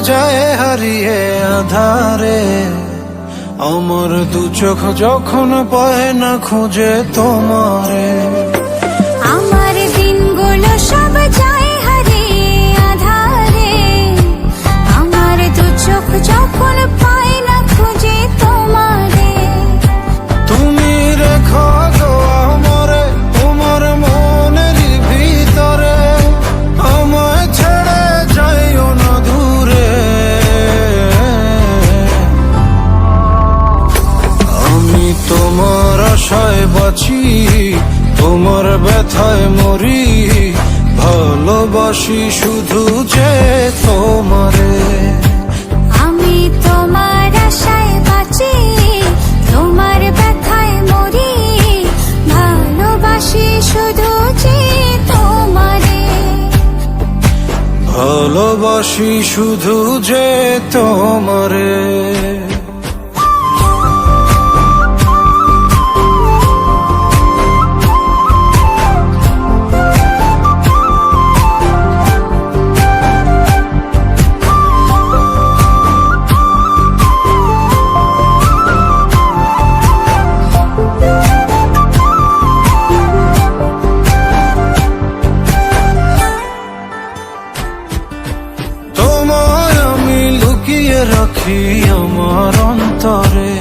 যায় হারিয়ে আধারে। আমার দু চোখ যখন পায় না খুঁজে তোমারে। আমার দিনগুলো সব যায় হারিয়ে আধারে। আমার দু চোখ যখন পায় না খুঁজে তোমারে। তুমি রেখো গো আমারে তোমার মনের ভিতরে, আমায় ছেড়ে যাইও না দূরে। আমি তোমার আশায় বাঁচি, তোমার ব্যথায় মরি, ভালোবাসি শুধু যে তোমারে। আমি তোমার আশায় বাঁচি, তোমার ব্যথায় মরি, ভালোবাসি শুধু যে তোমারে। ভালোবাসি শুধু যে তোমারে। রাখি আমার অন্তরে,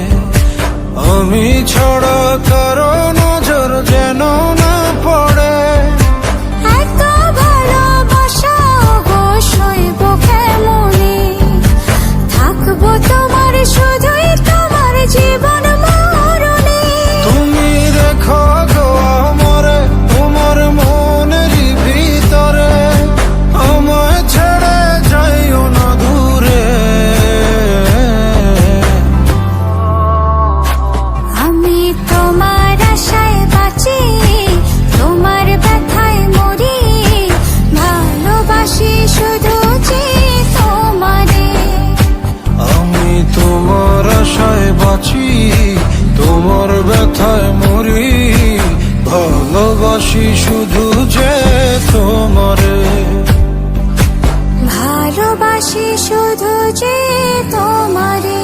আমি ছাড়া কারো নজর যেন না পড়ে। এত ভালোবাসা অবশ্যই বুকে মনে, থাকবো তোমার শুধুই তোমার জীবন মরণে। তুমি রেখো গো আমারে তোমার মনের ভিতরে, আমায় ছেড়ে যাইও না দূরে। আমি তোমার আশায় বাঁচি, তোমার ব্যথায় মরি, ভালোবাসি শুধু যে তোমারে। আমি তোমার আশায় বাঁচি, তোমার ব্যথায় মরি, ভালোবাসি শুধু যে তোমারে। ভালোবাসি শুধু যে তোমারে।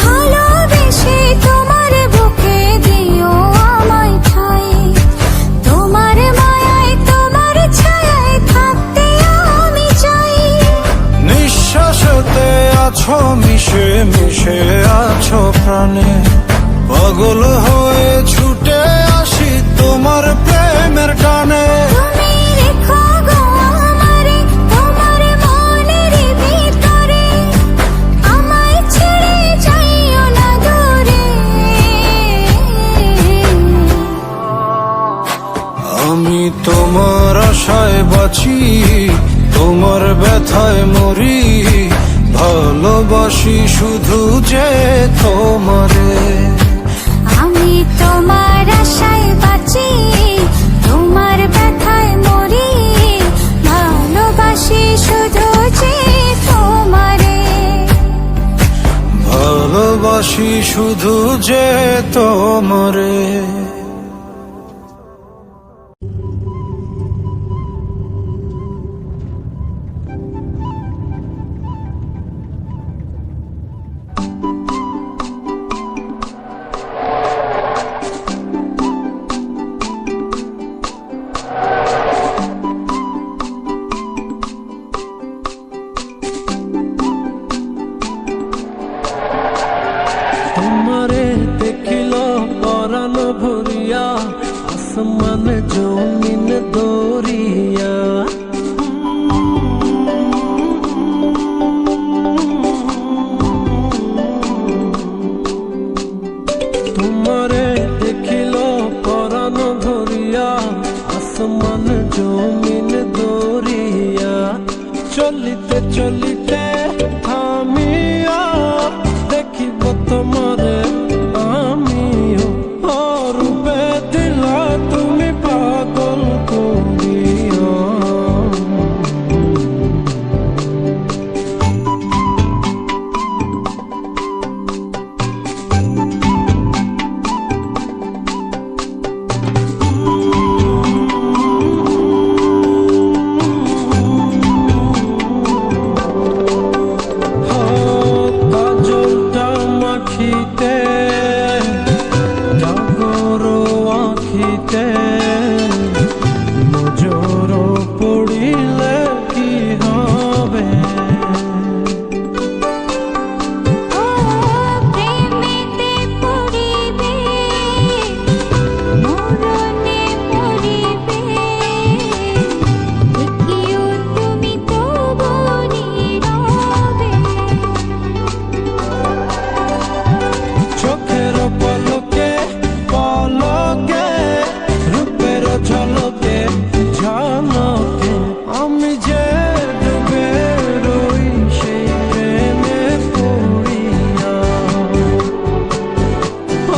ভালোবেসে তোমার বুকে দিও আমায় ঠাই, তোমার মায়ায় তোমার ছায়ায় থাকতে আমি চাই। নিঃশ্বাসতে আছো মিশে মিশে আছো প্রাণে, পাগল হয়ে ছুটে আসি তোমার প্রেমের টানে। তুমি রেখো গো আমারে তোমার মনের ভিতরে, আমায় ছেড়ে যাইও না দূরে। আমি তোমার আশায় বাঁচি, তোমার ব্যথায় মরি, ভালোবাসি শুধু যে তোমারে। আমি তোমার আশায় বাঁচি, তোমার ব্যথায় মরি, ভালোবাসি শুধু যে তোমারে। ভালোবাসি শুধু যে তোমারে। তোমারে দেখিল পরাণ ভরিয়া, আসমান জমিন দরিয়া। তোমারে দেখিল পরাণ ভরিয়া, আসমান জমিন দরিয়া। চলিতে চলিতে থামিয়া দেখিব তোমারে ঝলকে ঝলকে আমি যে ডুবে রই সেই প্রেমে পড়িয়া।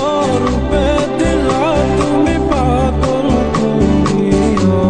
ও রূপে দিলা তুমি পাগল করিয়া।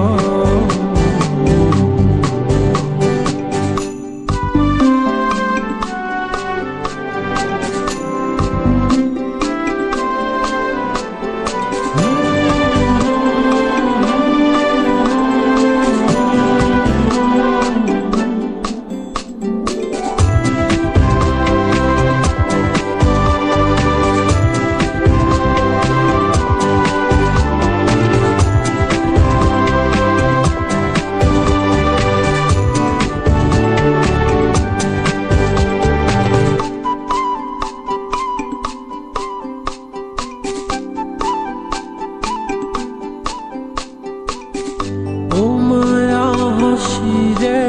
ও মায়া হাসি রে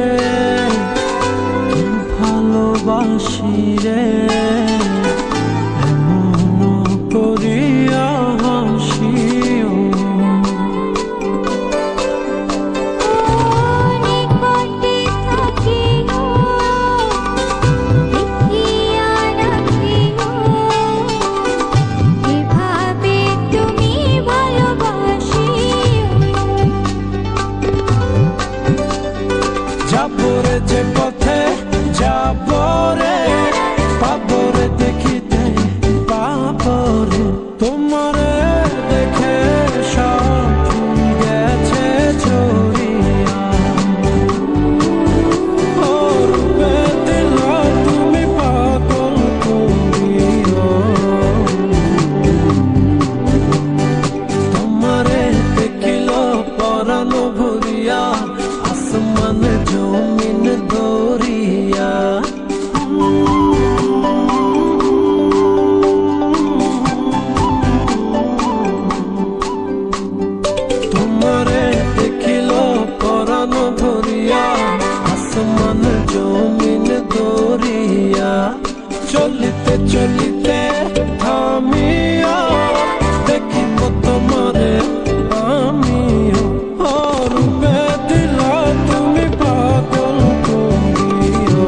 ভালোবাসি রে এমন করিয়া হাসিও। নিকটে থাকিও দেখিয়া রাখিও এভাবে তুমি ভালোবাসিও। যাবরে যে পথে যাবরে পাবরে দেখিতে পাবরে তোমারে দেখে সব ফুল গেছে ঝরিয়া। ও রূপে দিলা তুমি পাগল করিয়া। তোমারে দেখিল পরাণ ভরিয়া আসমান জমিন দরিয়া। তোমারে দেখিল পরাণ ধরিয়া আসমান জমিন দরিয়া। চলিতে চলিতে থামিয়া দেখিব তোমারে আমিও। ও রূপে দিলা তুমি পাগল করিয়া।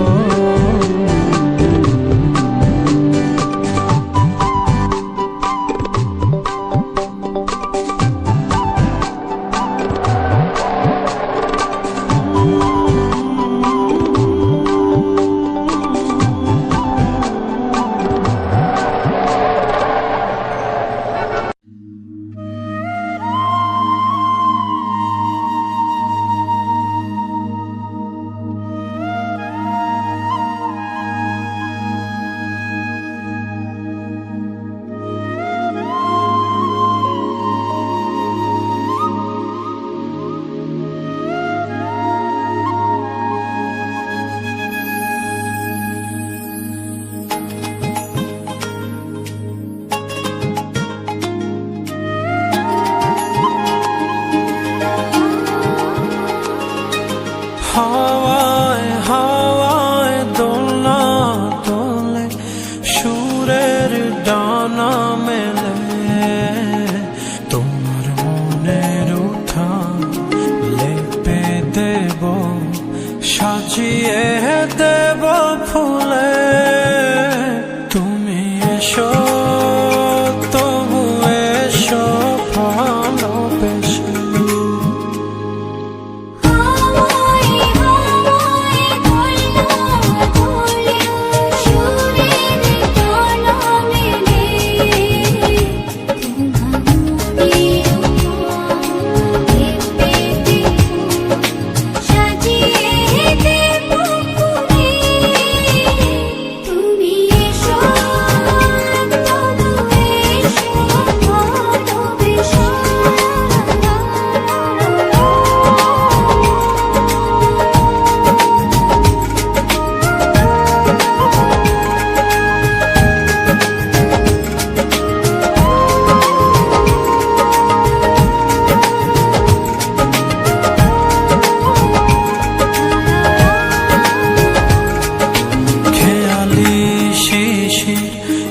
হাওয়ায় হাওয়ায় দোলনা দোলে সুরের ডানা মেলে। তোমার মনের উঠান লেপে দেব সাজিয়ে দেব ফুলে। তুমি এসো তবু এসো ভালোবেসে। হাওয়ায় হাওয়ায় দোলনা দোলে সুরের ডানা মেলে।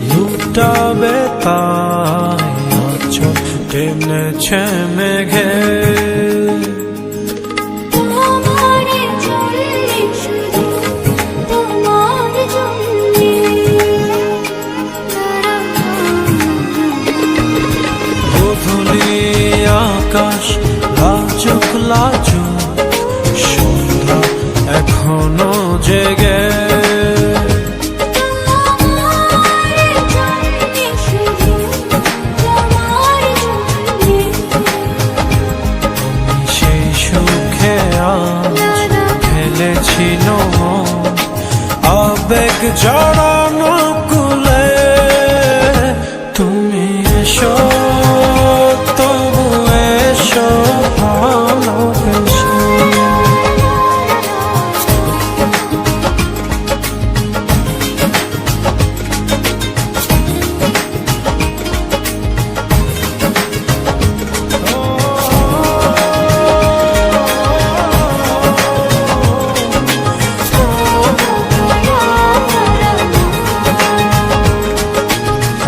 লুটাবে তাই আছো টেনেছে মেঘে। মেঘলা চোখ, সন্ধ্যা এখনো জেগে। তোমার জন্যে শুধু তোমার জন্যে সেই সুখে আজ ফেলেছি আবেগ জড়ানো কুলে। তুমি এসো, তবু এসো ভালোবেসে।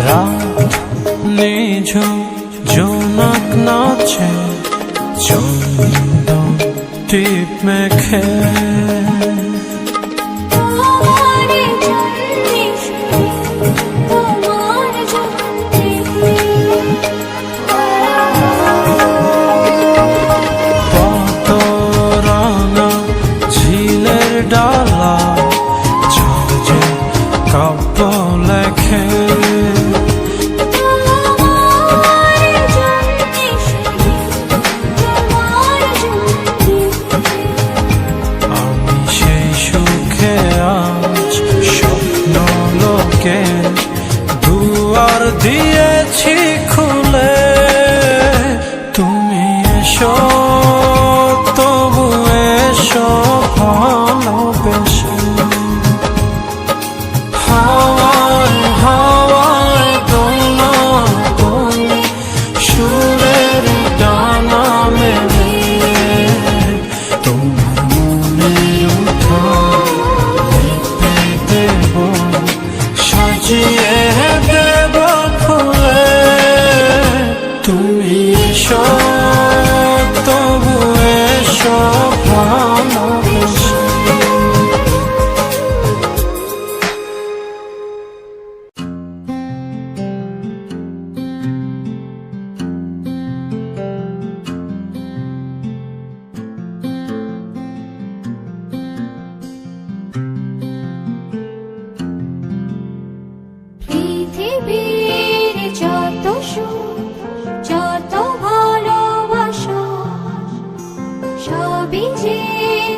রাত নিঝুম জোনাক নাচে, চন্দন টিপ মেখে। তোমার জন্যে শুধু তোমার জন্যে কত রাঙা ঝিলের ডালা, ঝাঁঝে কাব্য লেখে। তোমার জন্যে শুধু তোমার জন্যে আমি সেই সুখে আজ স্বপ্ন লোকে দুয়ার দিয়েছি খুলে। তুমি এসো, তবু এসো ভালোবেসে। হাওয়ায় হাওয়ায় দোলা দোলে, সুরের ডানা মেলে। তোমার মনের উঠান লেপে দেব, সাজিয়ে দেব ফুলে। তুমি এসো, তবু এসো ভালোবেসে। পৃথিবীর যত সুখ, যত ভালোবাসা, সবই যে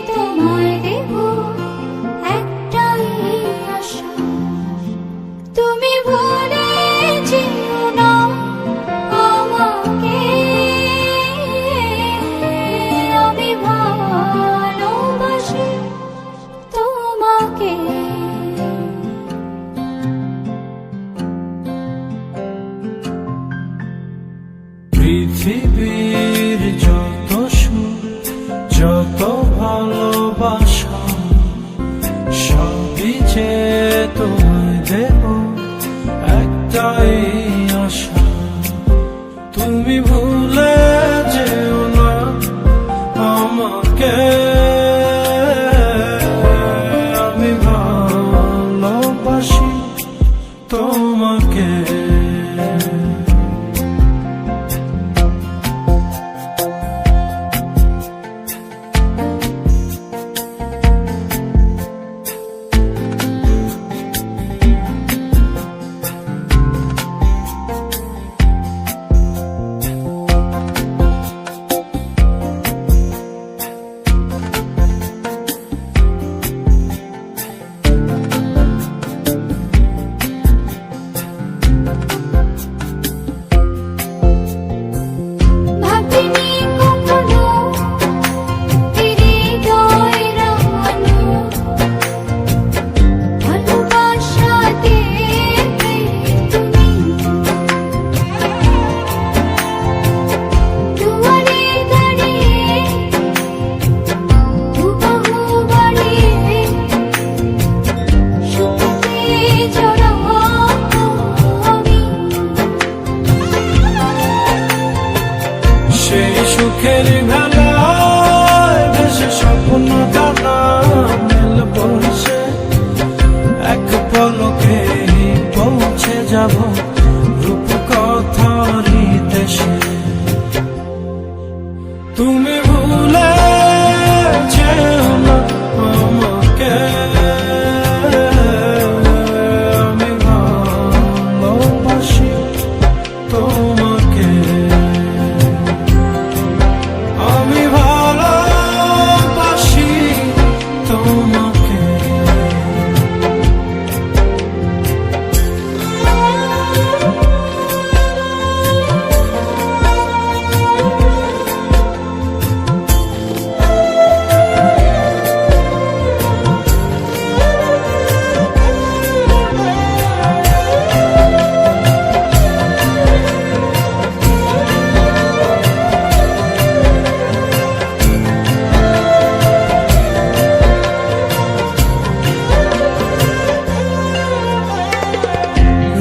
তোমায় দেব একটাই আশা। তুমি ভুলে যেও না আমাকে, আমি ভালোবাসি তোমাকে। পৃথিবীর যত সুখ, যত ভালোবাসা, ভুলে যেও না আমাকে, আমি ভালোবাসি তোমাকে, আমি ভালোবাসি তোমাকে।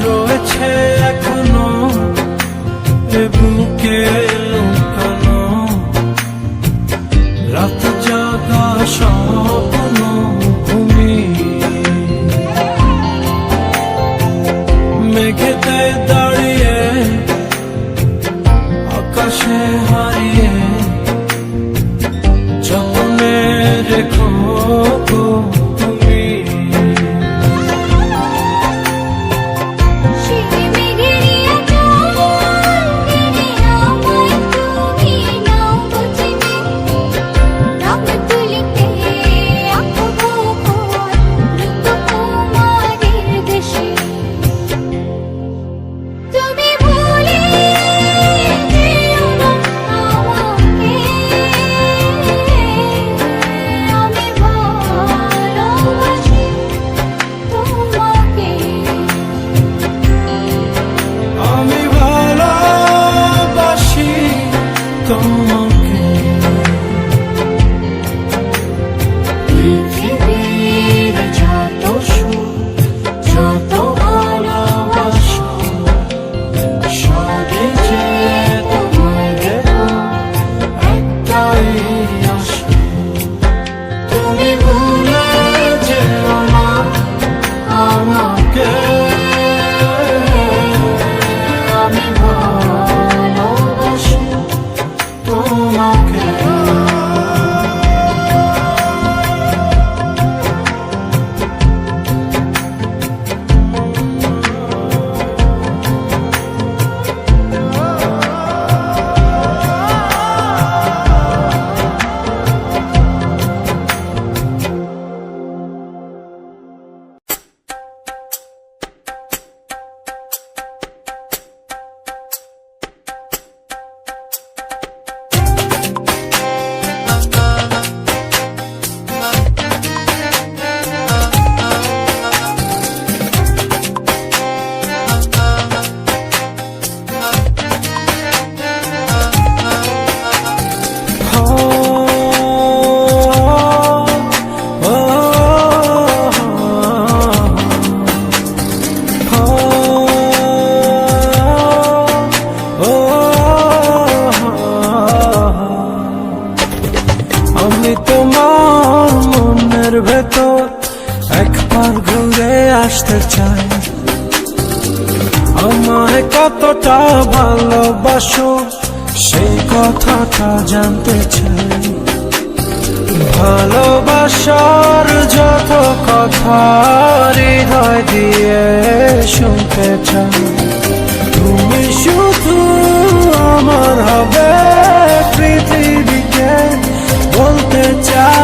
রয়েছে এখনো এ বুকে লুকানো রাত জাগা স্বপ্ন ভূমি, মেঘেতে দাঁড়িয়ে আকাশে হারিয়ে যতনে রেখো গো তুমি। সেই মেঘের আঁচল টেনে আমায় তুমি নাও গো চিনে, রং তুলিতে আঁকবো ঘর রূপকুমারীর দেশে। তুমি ভুলে যেও না আমাকে, আমি ভালোবাসি তোমাকে। আমি ভালোবাসি তোমাকে। পৃথিবীর যত সুখ যত ভালোবাসা সবই যে তোমায় দেব একটাই আশা, তুমি ভুলে যেও না আমাকে, আমি ভালোবাসি তোমাকে। আমি তোমার মনের ভেতর একবার ঘুরে আসতে চাই, আমায় কতটা ভালোবাসো সেই কথাটা জানতে চাই। ভালোবাসার যত কথা হৃদয় দিয়ে শুনতে চাই, তুমি শুধু আমার হবে পৃথিবীকে বলতে চাই।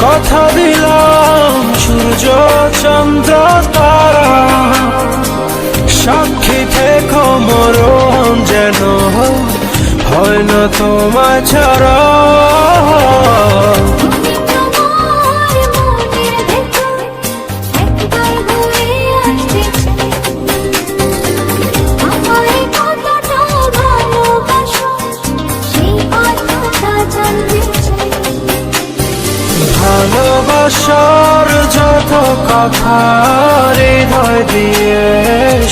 কথা দিলাম সূর্য চন্দ্র তারা সাক্ষী থেকো মরণ যেন হয় না তোমায় ছাড়া। তুমি তোমার মনের ভেতর একবার হয়ে আসতে চাই, আমায় কতটা ভালোবাসো সেই কথাটা জানতে চাই। ভালোবাসার যত কথা হৃদয় দিয়ে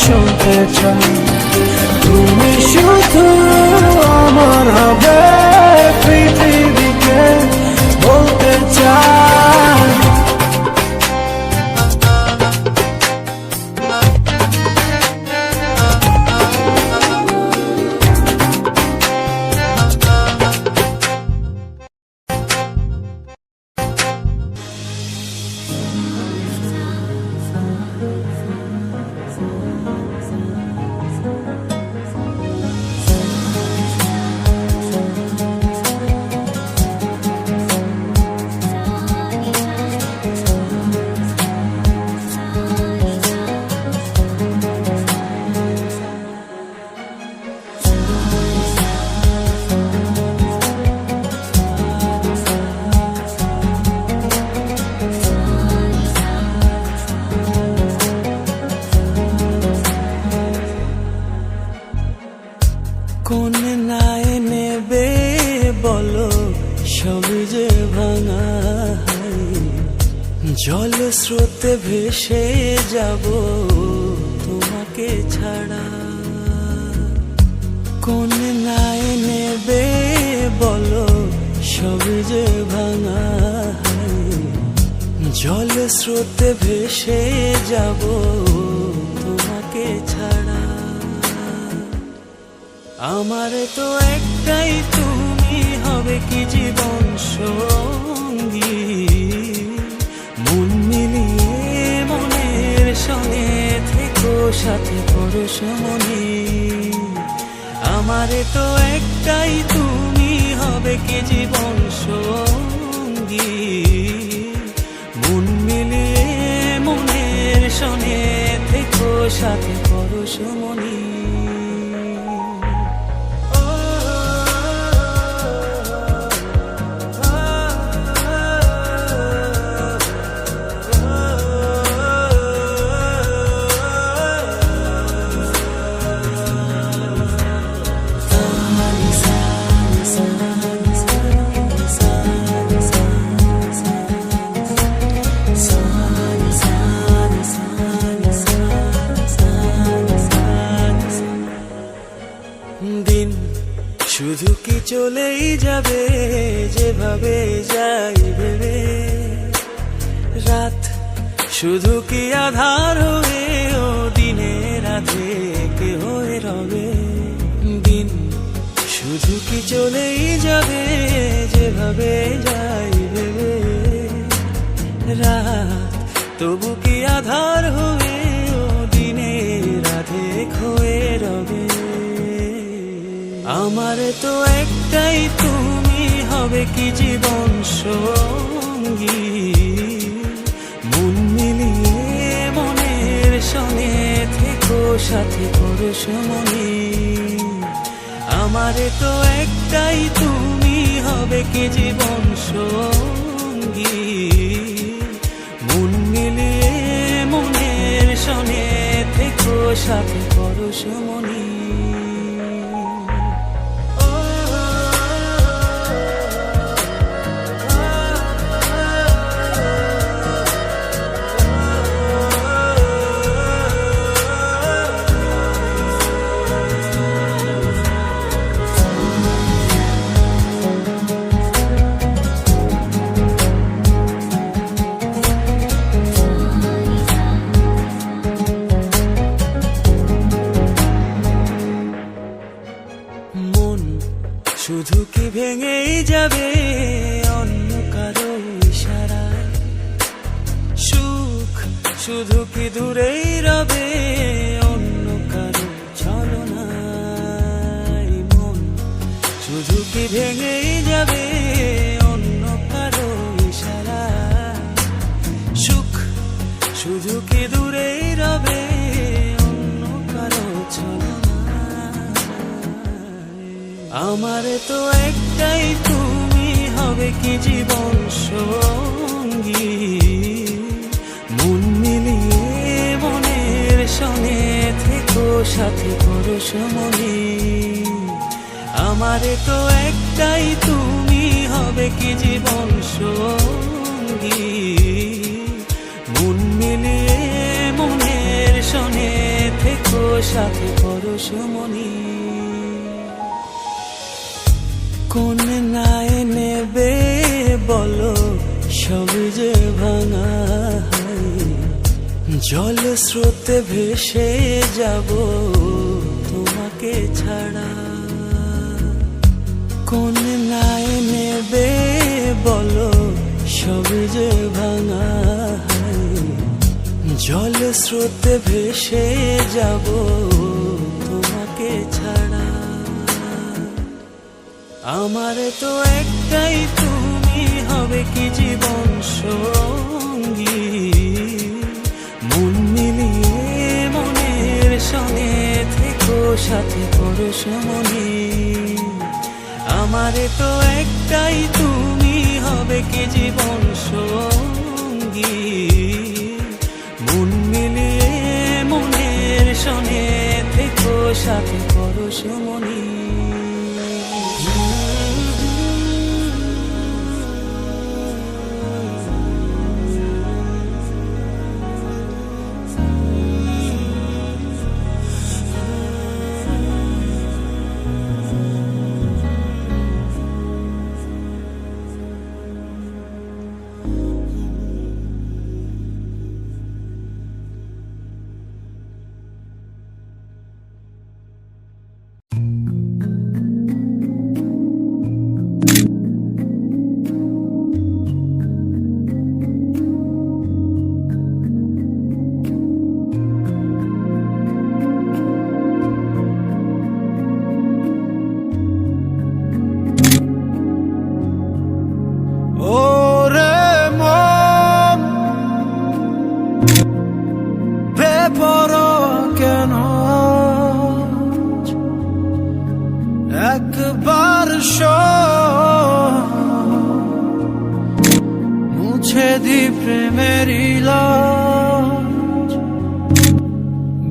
শুনতে চাই, তুমি শুধু আমার হবে পৃথিবীকে বলতে চাই। কোন নায়ে নেবে বলো সবই যে ভাঙা জল স্রোতে ভেসে যাব তোমাকে ছাড়া। কোন নায়ে নেবে বলো সবই যে ভাঙা জল স্রোতে ভেসে যাব তোমাকে ছাড়া। আমার তো একটাই তুমি হবে কি জীবন সঙ্গী, মন মিলিয়ে মনের সঙ্গে থেকো সাথে পরশমণি। আমার তো একটাই তুমি হবে কি জীবন সঙ্গী, মন মিলিয়ে মনের সঙ্গে থেকো সাথে পরশমণি। দিন শুধু কি চলেই যাবে যেভাবে যাই ভেবে, রাত শুধু কি আধার হয়ে ও দিনে রাতে কে হয়ে রবে। দিন শুধু কি চলেই যাবে যেভাবে যাই ভেবে, রাত তবু কি আধার হয়ে ও দিনে রাতে হয়ে রবে। আমার তো একটাই তুমি হবে কি জীবন সঙ্গী, মন মিলিয়ে মনের সঙ্গে থেকো সাথে পরশমণি। আমার তো একটাই তুমি হবে কি জীবন সঙ্গী, মন মিলিয়ে মনের সঙ্গে থেকো সাথে পরশমণি। শুধু কি ভেঙেই যাবে অন্য কারো ইশারায়, সুখ শুধু কি দূরেই রবে অন্য কারো ছলনায়। মন শুধু কি ভেঙেই যাবে অন্য কারো ইশারায়, শুধু কি দূরেই রবে অন্য কারো ছলনায়। আমার তো একটাই তুমি হবে কি জীবন সঙ্গী, মন মিলিয়ে মনের সনে থেকো সাথে পরশমণি। আমার তো একটাই তুমি হবে কি জীবন সঙ্গী, মন মিলিয়ে মনের সনে থেকো সাথে পরশমণি। কোন নায় নেবে বলো সব যে ভাঙা হয়, জল স্রোতে ভেসে যাব তোমাকে ছাড়া। কোন নায় নেবে বলো সব যে ভাঙা হয়, জল স্রোতে ভেসে যাব তোমাকে ছাড়া। আমার তো একটাই তুমি হবে কি জীবন সঙ্গী, মন মিলিয়ে মনের সনে থেকো সাথে পরশমণি। আমার তো একটাই তুমি হবে কি জীবন সঙ্গী, মন মিলিয়ে মনের সনে থেকো সাথে পরশমণি। একবার মুছে দি প্রেমের লাজ,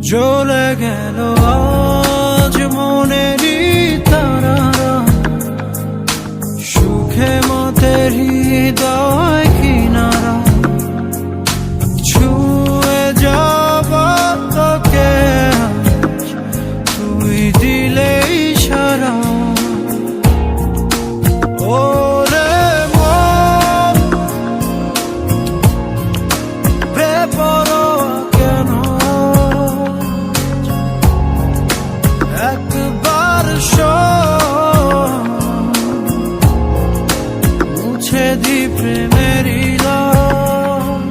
জ্বলে গেল আজ মনেরই তারা, সুখে মতের হৃদয় কিনারা, ছুঁয়ে যাব তোকে তুই দিলে ইশারা। ওরে মন বেপরোয়া কেন, একবার মুছে দি প্রেমের লাজ।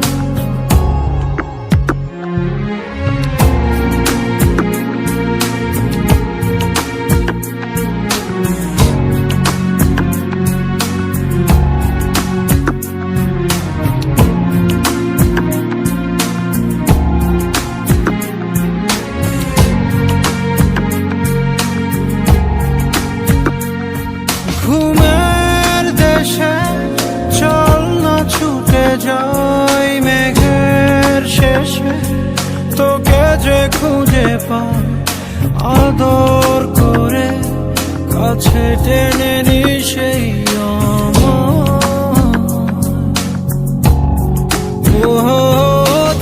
ঘুমের দেশে চল না ছুটে যাই মেঘের শেষে, তোকে যে খুঁজে পাই আদর করে কাছে টেনে নি সেই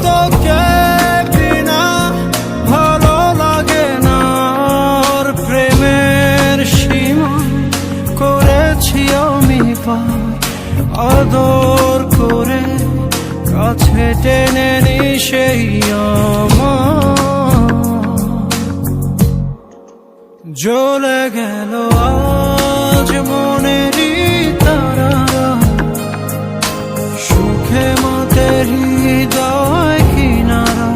তোকে বিনা ভালো লাগে না, আর প্রেমের সীমা করেছি আমি পার আদর করে কাছে টেনে নি সেই জ্বলে গেল আজ মনেরই তারা, সুখে মতের হৃদয় কিনারা,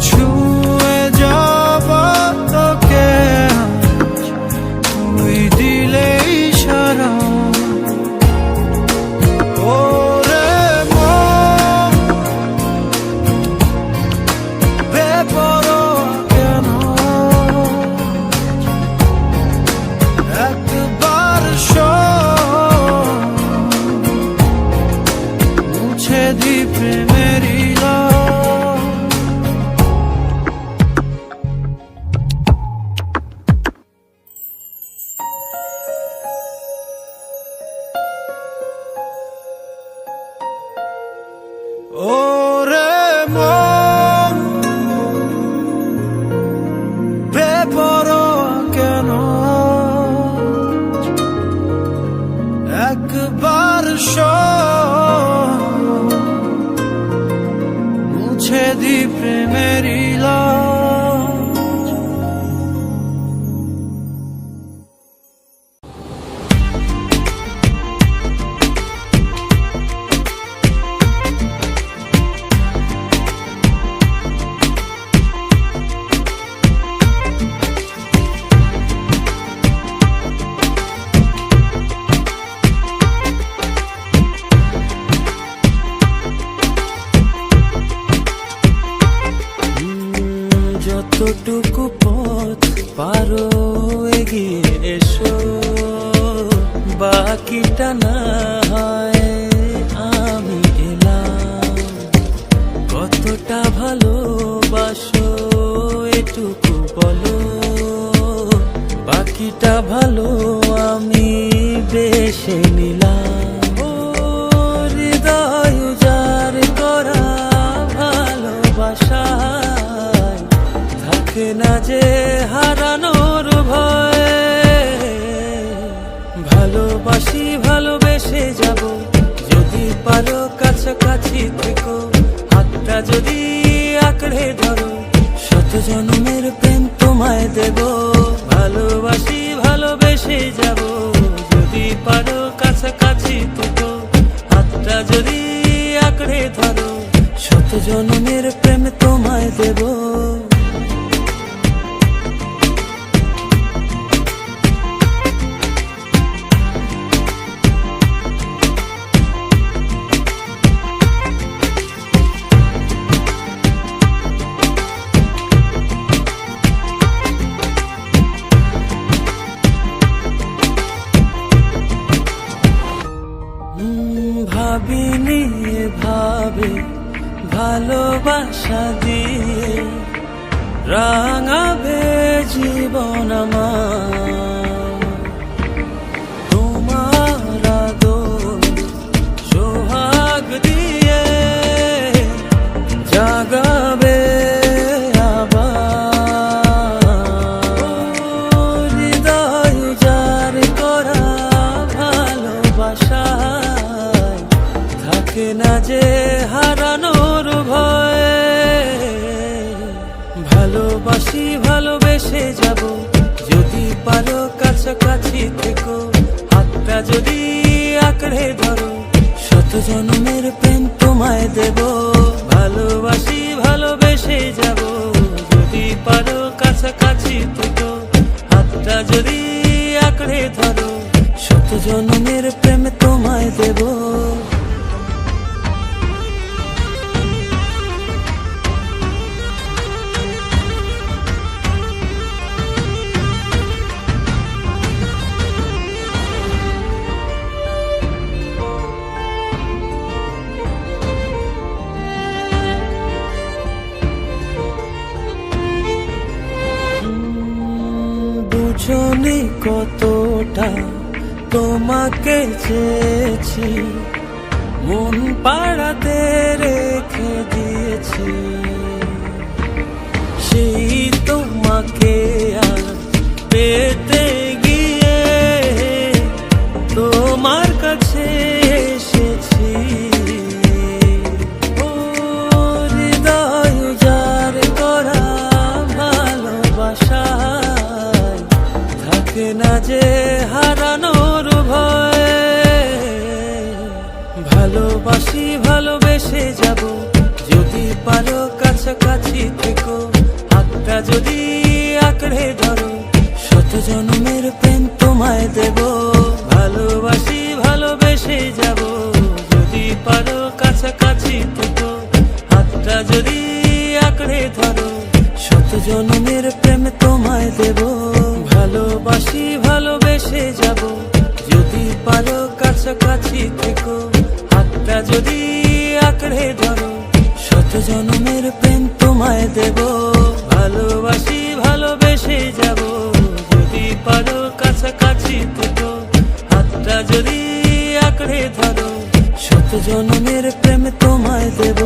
ছুঁয়ে যাব তোকে তুই দিলে ইশারা। ওরে মন বাকিটা ভালো আমি বেশে নিলাম। ও হৃদয় উজাড় করা ভালোবাসায় থাকে না যে হারানোর ভয়। ভালোবাসি ভালোবেসে যাব, যদি পারো কাছাকাছি থেকো, হাতটা যদি আঁকড়ে ধরো, শত জন্মের প্রেম তোমায় দেব। ভালোবাসি ভালোবেসে যাব, যদি পারো কাছাকাছি থেকো, হাতটা যদি আঁকড়ে ধরো, শত জন্মের প্রেম তোমায় দেব। ভাবিনি ভাবে ভালোবাসা দিয়ে রাঙাবে জীবন আমার। তোমার আদর সোহাগ দিয়ে জাগাবে আবার। হৃদয় উজাড় করা ভালোবাসা থাকে না যে হারানোর ভয়। ভালোবাসি ভালোবেসে যাব, যদি পারো কাছাকাছি থেকো, হাতটা যদি আঁকড়ে ধরো, শত জন্মের প্রেম তোমায় দেব। ভালোবাসি ভালোবেসে যাব, যদি পারো কাছাকাছি থেকো, হাতটা যদি আঁকড়ে ধরো, শত জন্মের প্রেম তোমায় দেব। বুঝনি কতটা তোমাকে চেয়েছি, মন পাড়াতে রেখে দিয়েছি। সেই তোমাকে আর পেতে গিয়ে তোমার কাছে এসেছি। ও হৃদয় উজাড় করা ভালোবাসা থাকে না যে হারানোর ভয়। ভালোবাসি ভালোবেসে যাব, যদি পারো কাছাকাছি থেকো, হাতটা যদি আঁকড়ে ধরো, শত জন্মের প্রেম তোমায় দেব। ভালোবাসি ভালোবেসে যাব, যদি পারো কাছাকাছি থেকো, হাতটা যদি আঁকড়ে ধরো, শত জন্মের প্রেম তোমায় দেব। ভালোবাসি ভালোবেসে যাব, যদি পারো কাছাকাছি থেকো, হাতটা যদি আঁকড়ে ধরো, শত জন্মের প্রেম তোমায় দেব। ভালোবাসি ভালোবেসে যাব, যদি পারো কাছাকাছি থেকো, হাতটা যদি আঁকড়ে ধরো, শত জন্মের প্রেম তোমায় দেব।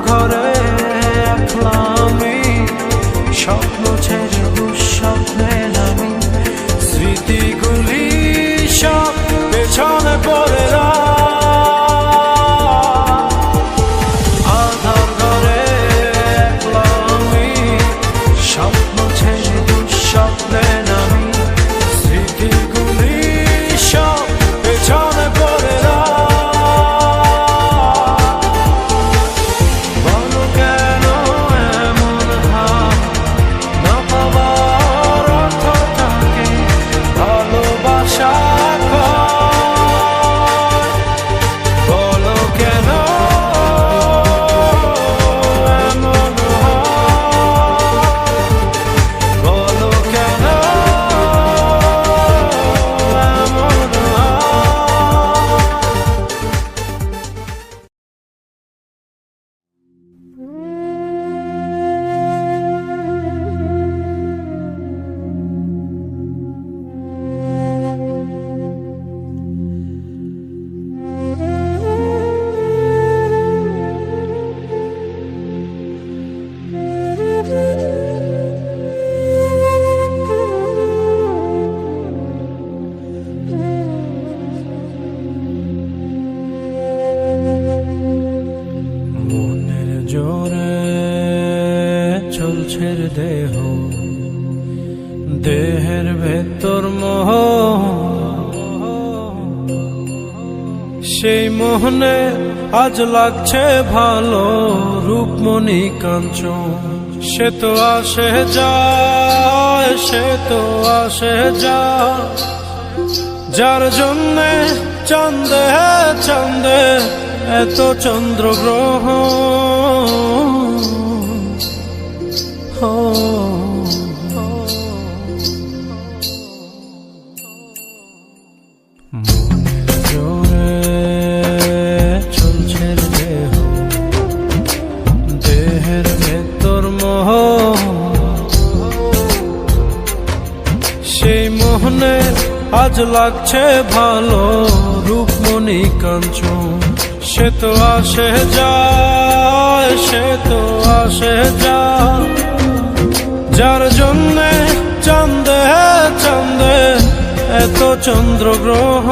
ঘরে একলা আমি, স্বপ্ন ছেড়ে দুঃস্বপ্নে নামি, স্মৃতিগুলি সব পেছনে পড়ে আধার ঘরে একলা আমি, স্বপ্ন ছেড়ে দুঃস্বপ্নে নামি, স্মৃতিগুলি সব পেছনে পড়ে বলো কেন এমন হাল, না পাবার অর্থটাকে ভালোবাসা কয়। বলো কেন এমন হয়, বলো কেন এমন হয়। মনের জোরে চলছে দেহ, দেহের ভেতর মোহ, সেই মোহনে আজ লাগছে ভালো রূপমণি কাঞ্চন। সে তো আসে যায়, সে তো আসে যায়, যার জন্যে চাঁদে চাঁদে এত চন্দ্রগ্রহ। মনের জোরে চলছে দেহ, দেহের ভেতর মোহ, সেই মোহনে আজ লাগছে ভালো রূপমণি কাঞ্চন। সে তো আসে যায়, সে তো আসে যায়, যার জন্যে চাঁদে চাঁদে এত চন্দ্রগ্রহ।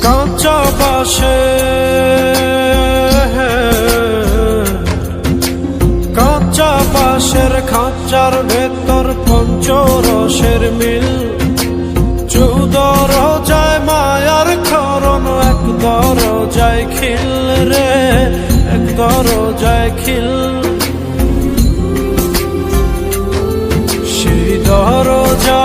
কাঁচা বাসে কাঁচা বাসের খাঁচার ভেতর পঞ্চরসের মিল, চৌদরজায় মায়ার খরণ, এক দরজায় খিল রে, এক দরজায় খিল। সেই দরজা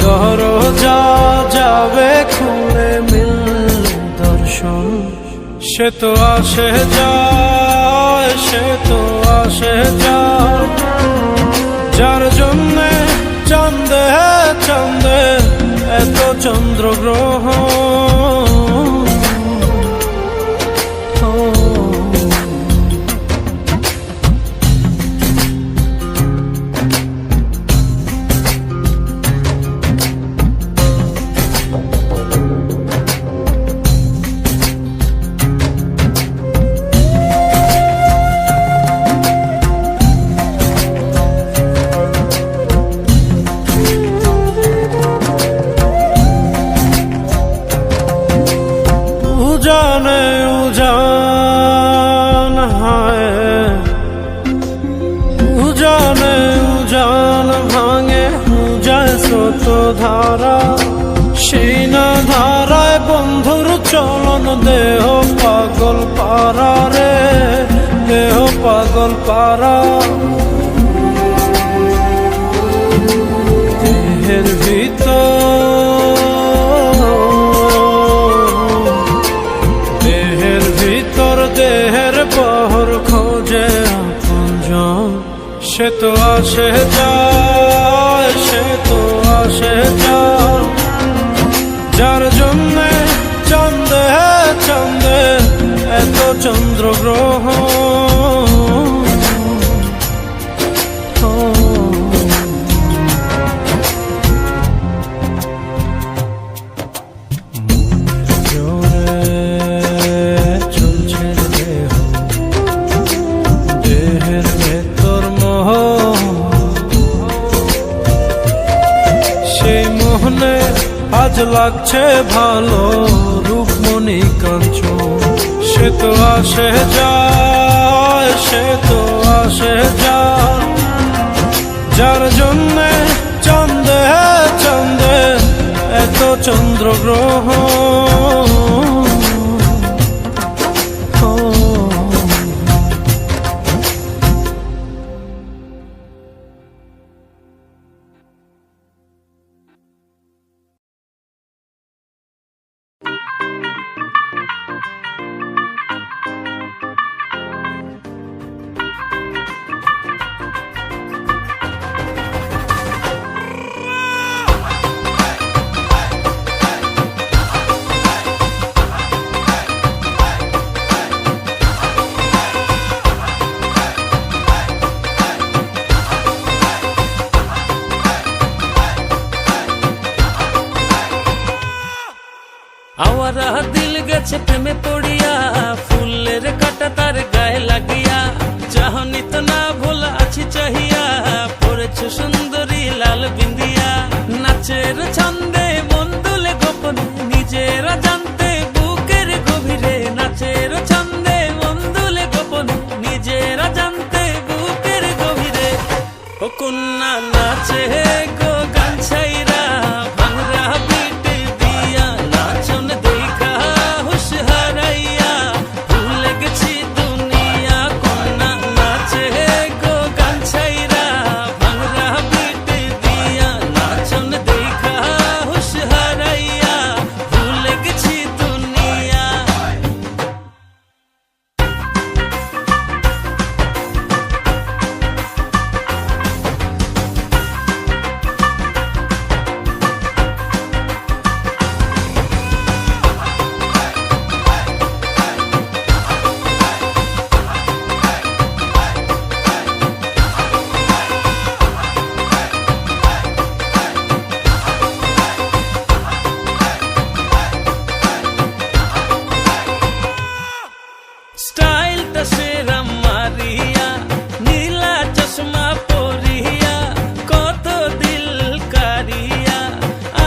দরজা যাবে খুলে মিল দর্শন। সে তো আসে যায়, সে তো আসে যায়, যার জন্যে চাঁদে চাঁদে এত চন্দ্রগ্রহ। उजाने उजान है, उजाने उजान भांगे उजाय स्रोत धारा, সেই না ধারায় বন্ধুর চলন দেহ পাগল পারা রে, দেহ পাগল পারা। দেহের ভিতর আসে যায়, সে তো আসে যায়, যার জন্যে চাঁদে চাঁদে এত চন্দ্রগ্রহণ। আজ লাগছে ভালো রূপমণি কাঞ্চন, সে তো আসে যায়, সে তো আসে যায়, যার জন্যে চাঁদে চাঁদে এত চন্দ্রগ্রহণ। আওয়ারা দিল গেছে প্রেমে পড়িয়া, ফুলের কাটা তার গায়ে লাগিয়া, চাহনি তো না ভোলা আছি চাহিয়া, পড়েছ সুন্দরী লাল বিন্দিয়া, নাচের ছন্দে মন দুলে গোপনে নিজেরা জানতে বুকের গভীরে, নাচের ছন্দে মন দুলে গোপনে নিজেরা জানতে বুকের গভীরে। ও কন্যা নাচে গো গান ছাইরা, ভাঙরা পিট দিয়া নাচন দেখা হুশ হারাইয়া, ভুলে গেছি দুনিয়া। কন্যা নাচে গো গান ছাইরা, ভাঙরা পিট দিয়া নাচন দেখা হুশ হারাইয়া, ভুলে গেছি দুনিয়া। স্টাইলটা সেরা মারিয়া, নীলা চশমা পরিয়া, কত দিল কারিয়া,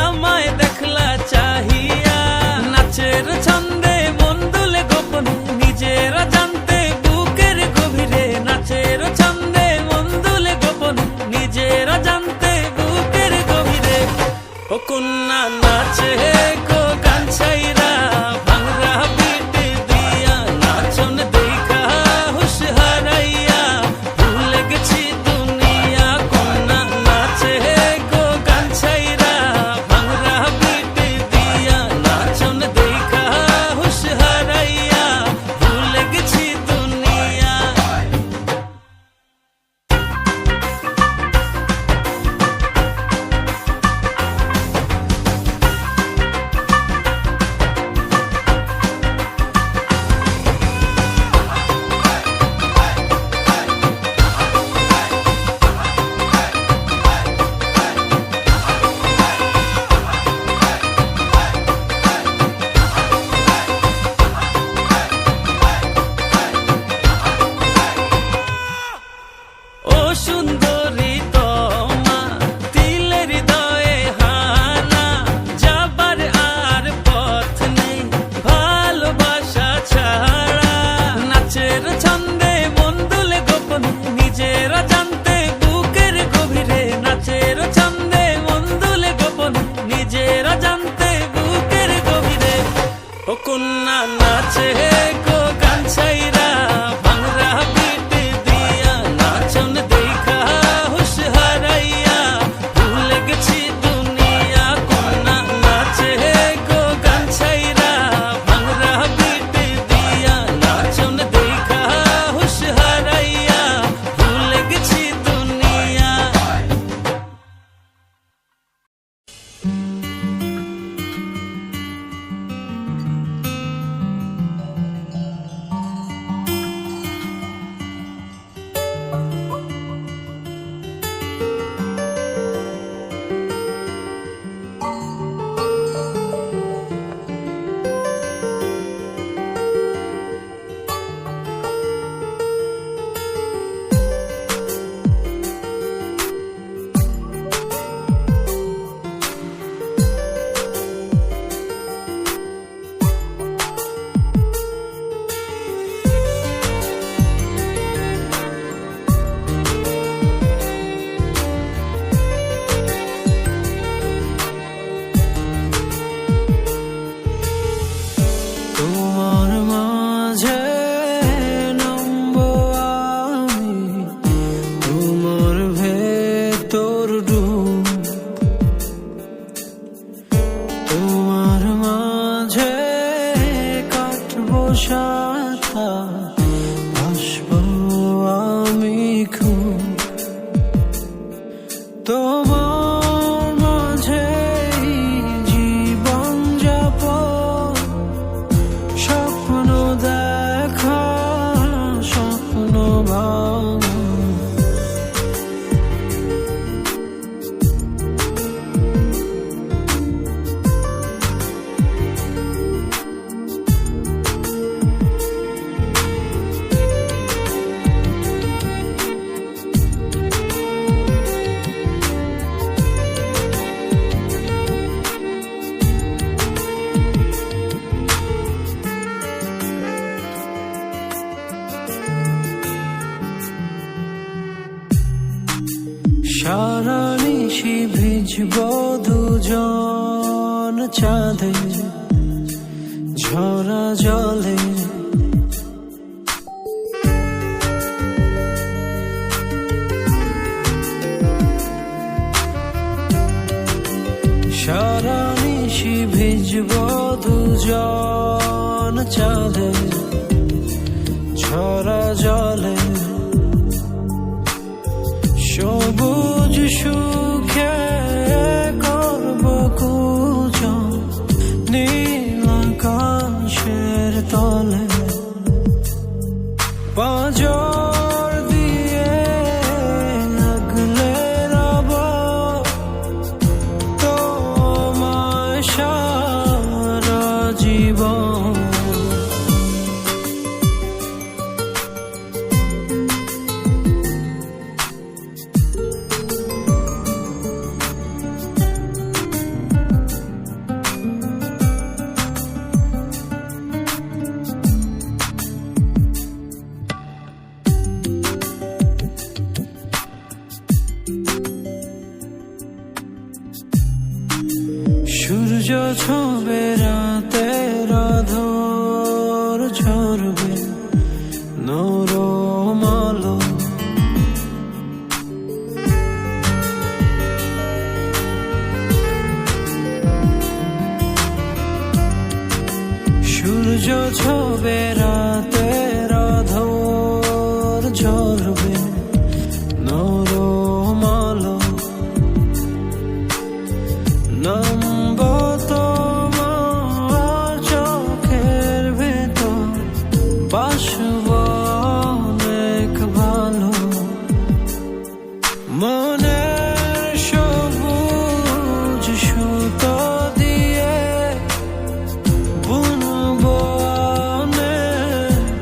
আমায় দেখলা চাহিয়া, নাচের ছন্দে মন দুলে গোপনে নিজেরা জানতে বুকের গভীরে, নাচের ছন্দে মন দুলে গোপনে নিজেরা জানতে বুকের গভীরে। ও কন্যা নাচে গো গান ছাইরা, ভাঙরা পিট দিয়া নাচন দেখা হুশ হারাইয়া, ভুলে গেছি দুনিয়া। কন্যা নাচে গো গান ছাইরা, ভাঙরা পিট দিয়া নাচন দেখা হুশ হারাইয়া, ভুলে গেছি দুনিয়া। ও সুন্দরী তোমা, দিলের হৃদয়ে হানা, যাবার আর পথ নেই ভালোবাসা ছাড়া, নাচের ছন্দে মন দুলে গোপনে নিজেরা জানতে বুকের গভীরে, নাচের ছন্দে মন দুলে গোপনে নিজেরা জানতে বুকের গভীরে। ও কন্যা নাচে গো গান ছাইরা, ভাঙরা পিট দিয়া নাচন দেখা হুশ হারাইয়া, ভুলে গেছি দুনিয়া। কন্যা নাচে গো গান ছাইরা, ভাঙরা পিট দিয়া নাচন দেখা হুশ হারাইয়া, ভুলে গেছি দুনিয়া। তোমার মাঝে নামবো আমি, তোমার ভেতর ডুব, তোমার মাঝে কাটবো সাথা, আসবো আমি খুব তোমার মাঝে জীবন যাপন, স্বপ্ন দেখা স্বপ্ন ভাঙা। সারা নিশি ভিজব দুজন চাঁদে, ঝরা জলে সারা নিশি ভিজব দুজন চাঁদে, ঝরা জলে সবুজ সুখে করব কুজন, নীল আকাশের তলে পাঁজর দিয়ে আগলে রব তোমায় সারা জীবন। সূর্য ছবে রাতের আঁধর, ঝরবে নরম আলো, সূর্য ছবে রাতের আঁধর, ঝরবে নরম আলো, নামব তোমার চোখের ভেতর, বাসব অনেক ভালো, মনের সবুজ সুতো দিয়ে বুনব অনেক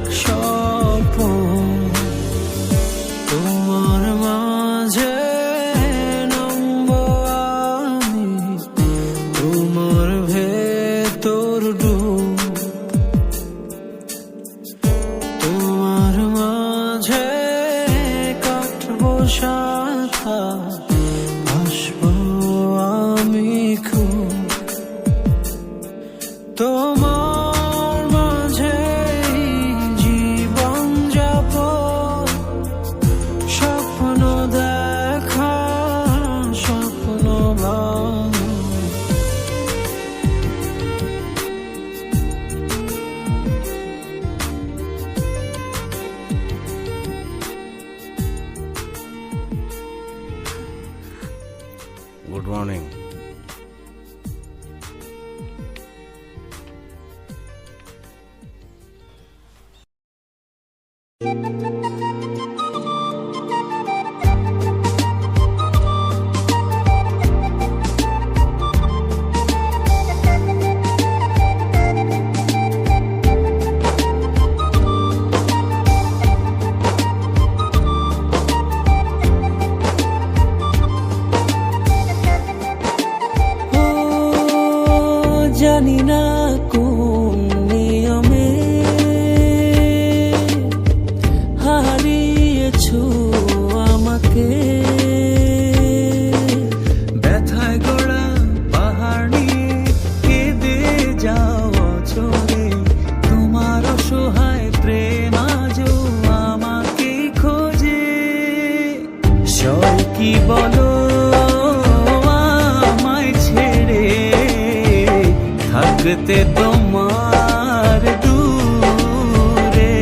থাকতে তোমার দূরে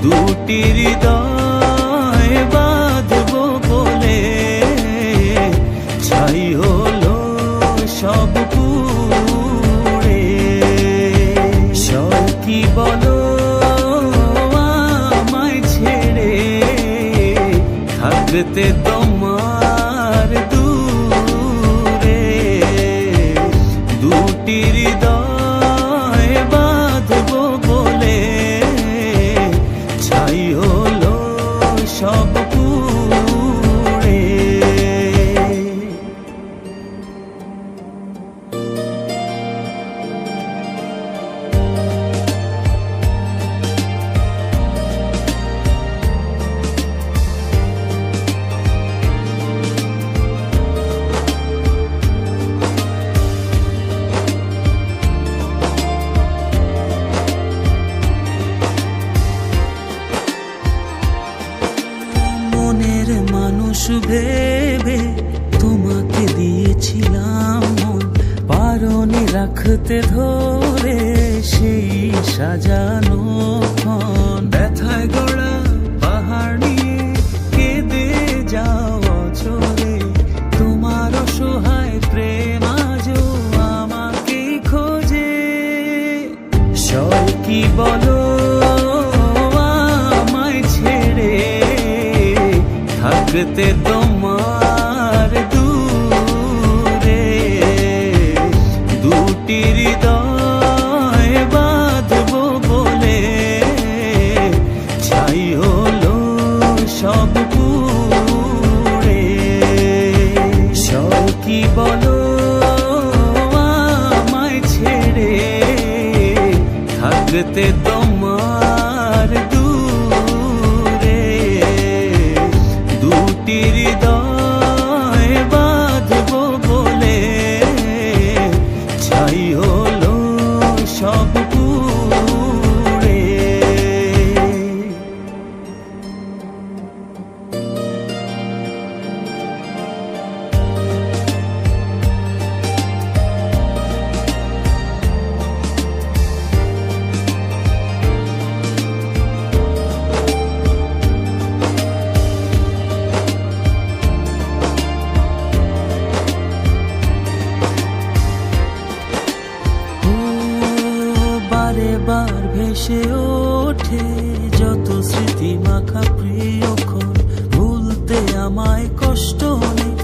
দুটি হৃদয় বাঁধবো বলে ছাই হলো সব পুড়ে কি বলো আমায় ছেড়ে থাকতে তোমার দূরে দুটি হৃদয় বাঁধবো বলে ছাই হলো সব পুড়ে মনের মানুষ ভেবে তোমাকে দিয়েছিলাম মন পারনি রাখতে ধরে সেই সাজানো ক্ষণ ব্যথায় গড়া পাহাড় নিয়ে কেঁদে যাওয়া চলে তোমার অসহায় প্রেম আজও আমাকে খোঁজে সব কি বলো আমায় ছেড়ে থাকতে তোমার দূরে দুটি হৃদয় বাঁধবো বলে ছাই হলো সব পুড়ে সব কি বলো আমায় ছেড়ে থাকতে তোমার দূরে দুটি হৃদয় বাঁধবো বলে ছাই হলো সব পুড়ে বারে বার ভেসে ওঠে যত স্মৃতি মাখা প্রিয়ক্ষণ ভুলতে আমায় কষ্ট অনেক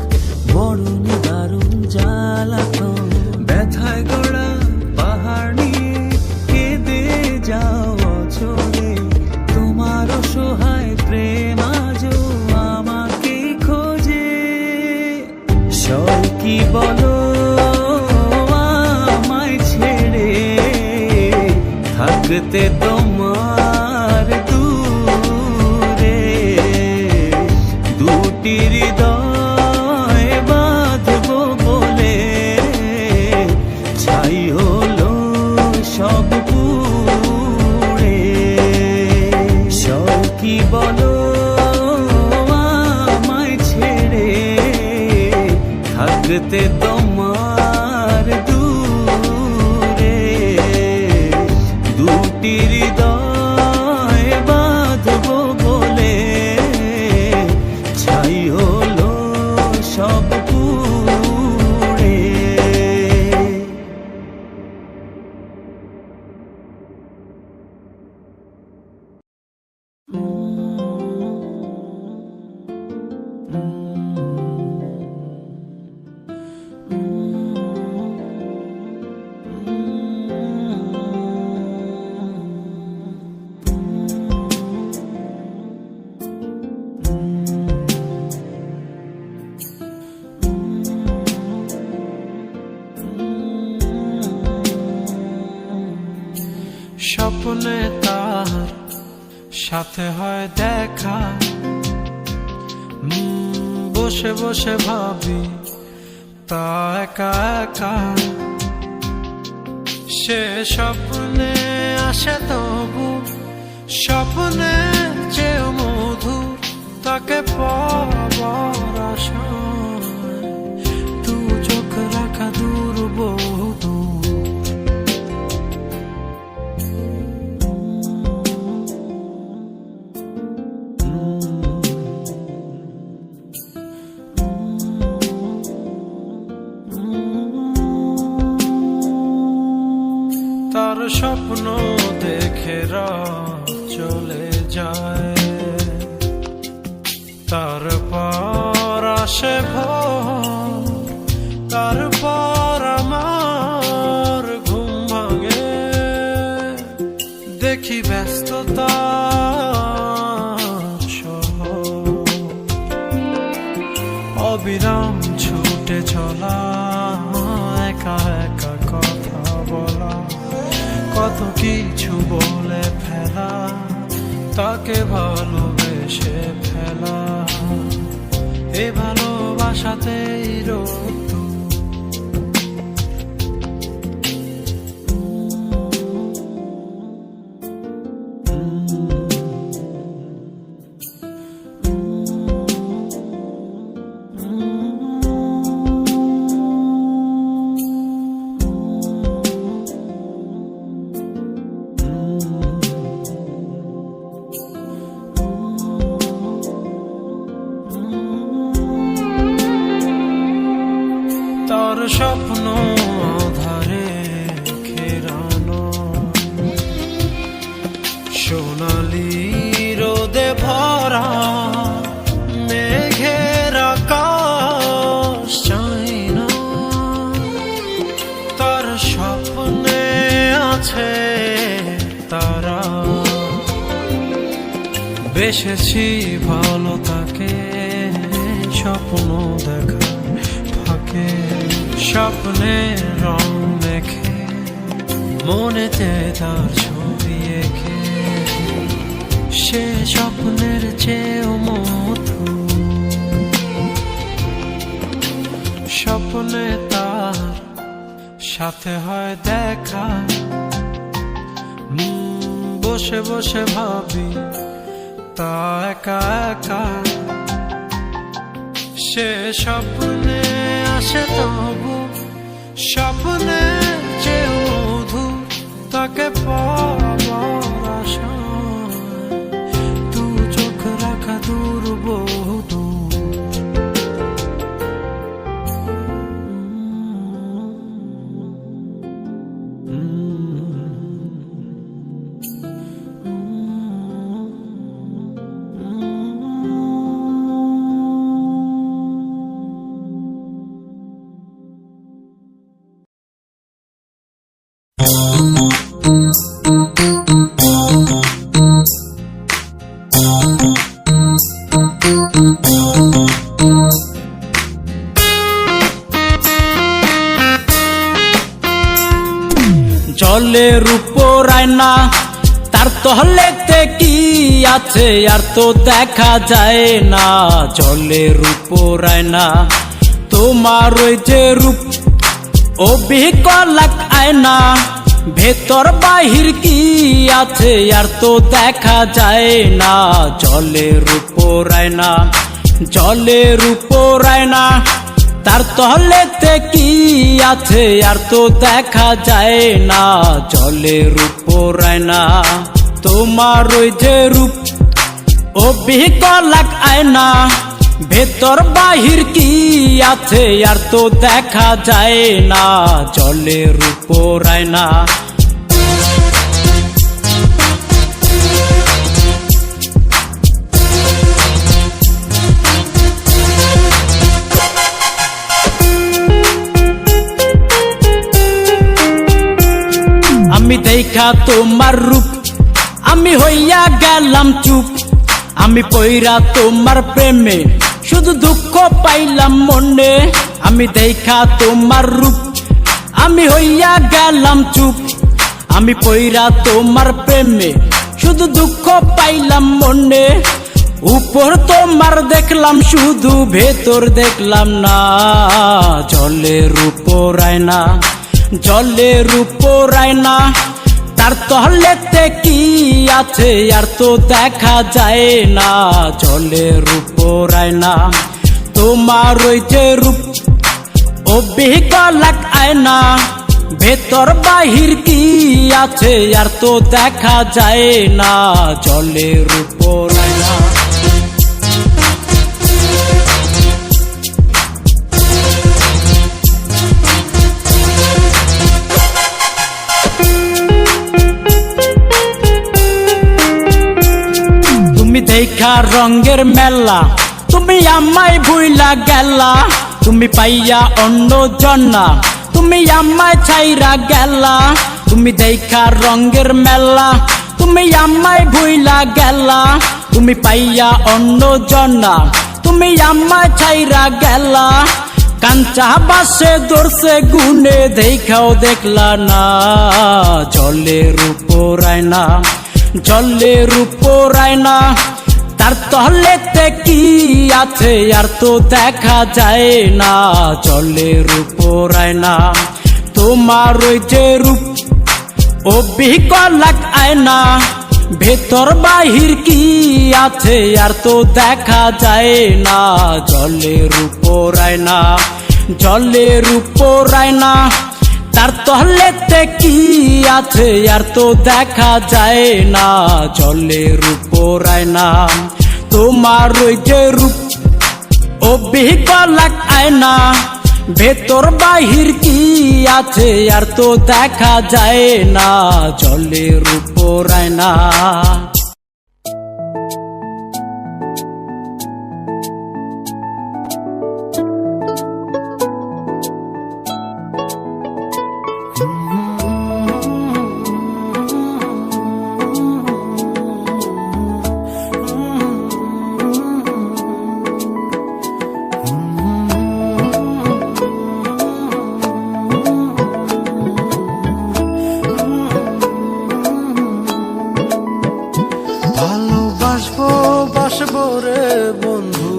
বড় নিদারুণ জ্বালাতন ব্যথায় গড়া পাহাড় নিয়ে কেঁদে যাওয়া চলে তোমার অসহায় প্রেম আজও আমাকে খোঁজে সব কি বলো আমায় ছেড়ে থাকতে তোমার দূরে দুটি হৃদয় বাঁধবো বলে ছাই হলো সব পুড়ে সব কি বলো আমায় ছেড়ে থাকতে তোমার দূরে দুটি হৃদয় বাঁধবো বলে ছাই হলো সব পুড়ে স্বপ্নে তার সাথে হয় দেখা বসে বসে ভাবি তা একা একা সে স্বপ্নে আসে তবু স্বপ্নে চেয়ে মধুর তাকে পাবার আশায় তু চোখ রাখা দূর বহু দূর স্বপ্ন দেখে রাত চলে যায়, তারপর আসে ভোর, তারপর আমার ঘুম ভাঙে। দেখি ব্যস্ততা অবিরাম ছুটে চলা, একা একা কথা বলা, কত কিছু বলে ফেলা, তাকে ভালোবেসে ফেলা, এ ভালোবাসাতেই রোদ। তার স্বপ্ন আধারে ঘেরানো, সোনালি রোদে ভরা মেঘের আকাশ চাই না। তার স্বপ্নে আছে তারা, বেসেছি ভালো তাকে স্বপ্ন দেখা ফাঁকে, স্বপ্নে রং মেখে মনেতে তার ছবি এঁকে, সে স্বপ্নের চেয়েও মধুর। স্বপ্নে তার সাথে হয় দেখা, বসে বসে ভাবি তা একা একা, সে স্বপ্নে আসে তবু স্বপ্নে চেয়েও মধুর, তাকে পাবার আশায় দু চোখ রাখা দূর বহু দূর। জলের উপর আয়না, তার তহলেতে কি আছে আর তো দেখা যায় না। জলের উপর আয়না, তোমার ওই যে রূপ অবিকলাক আয়না, ভেতর বাহির কি আছে আর তো দেখা যায় না। জলের উপর আয়না, জলের উপর আয়না, তার তহলেতে কি আছে আর তো দেখা যায় না। জলের উপর আয়না, তোমার ওই যে রূপ অবিকলাক আয়না, ভেতর বাহির কি আছে আর তো দেখা যায় না। জলের উপর আয়না, আমি দেখা তোমার রূপ, আমি হইয়া গেলাম চুপ, আমি পইরা তোমার প্রেমে শুধু দুঃখ পাইলাম মনে। আমি দেখা তোমার রূপ, আমি হইয়া গেলাম চুপ, আমি পইরা তোমার প্রেমে শুধু দুঃখ পাইলাম মনে। উপর তোমার দেখলাম শুধু, ভেতর দেখলাম না। জলের উপর আয়না, জলের উপর আয়না, তার তহলেতে কি আছে আর তো দেখা যায় না। জলের উপর আয়না, তোমার ওই যে রূপ অবিকলাক আয়না, ভেতর বাহির কি আছে আর তো দেখা যায় না। জলের উপর আয়না, দেখা রঙের মেলা, তুমি আমায় ভুইলা গেলা, তুমি পাইয়া অন্য জন্না, তুমি আমায় ছাইরা গেলা, তুমি দেখা রঙের মেলা, তুমি আমায় ভুইলা গেলা, তুমি পাইয়া অন্য জন্না, তুমি আমায় ছাইরা গেলা। কাঞ্চা বাসে দর্শে গুনে দেখাও দেখলা না, জলের উপর আয়না, জলের উপর আয়না, তার তলেতে কি আছে আর তো দেখা যায় না, জলের উপর আয়না। তোমার ওই যে রূপ অবিকলাক আয়না, ভেতর বাহির কি আছে আর তো দেখা যায় না, জলের উপর আয়না, জলের উপর আয়না, তার তলেতে কি আছে আর তো দেখা যায় না, জলের উপর আয়না। তোমার ওই যে রূপ অবিকলাক আয়না, ভেতর বাহির কি আছে আর তো দেখা যায় না, জলের উপর আয়না। ভালোবাসবো বাসবো রে বন্ধু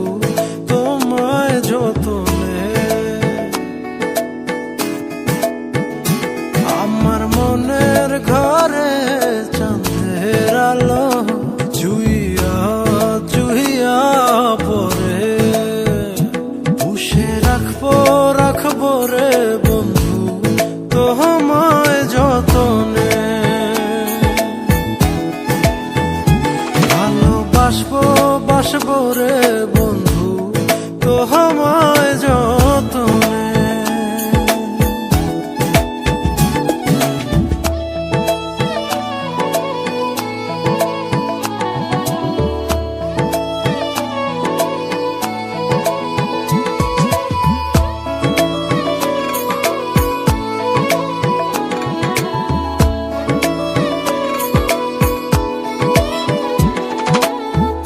তোমায় যতনে, আমার মনের ঘরে চাঁদের আলো জুইয়া জুইয়া পরে, পুষে রাখবো রাখবো রে বন্ধু তোমায় যতনে। ভালোবাসবো বাসবো রে বন্ধু তোমায় যতনে।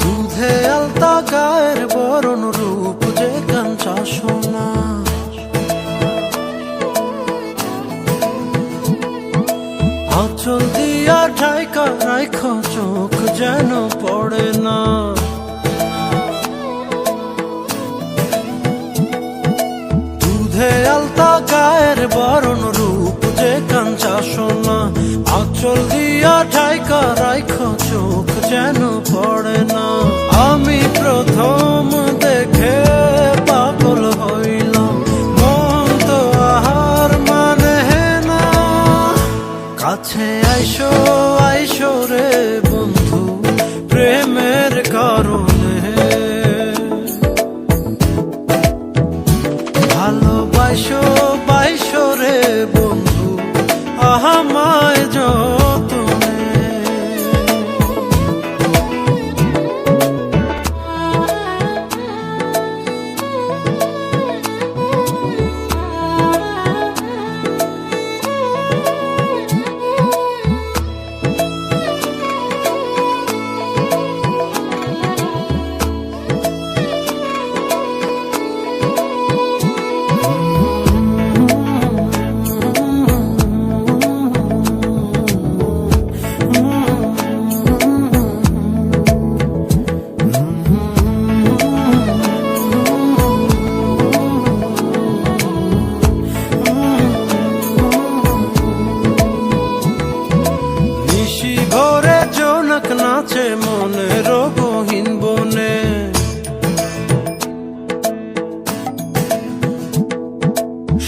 দুধে আলতা গায়ের বরণ রূপ যে কাঞ্চা সোনা, আঁচল দিয়া ঢাইকা রাইখো চোখ যেন পড়ে না, দুধে আলতা গায়ের বরণ রূপ যে কাঞ্চা সোনা, আঁচল দিয়া ঢাইকা রাইখো চোখ যেন পড়ে না। আমি প্রথম দেখে পাগল হইলাম, মন তো আহার মানে না, কাছে আইসো আইসো রে বন্ধু প্রেমের কারণে। ভালোবাসো বাইসো রে বন্ধু আমায় যতনে। নাচে মনের গহীন বনে,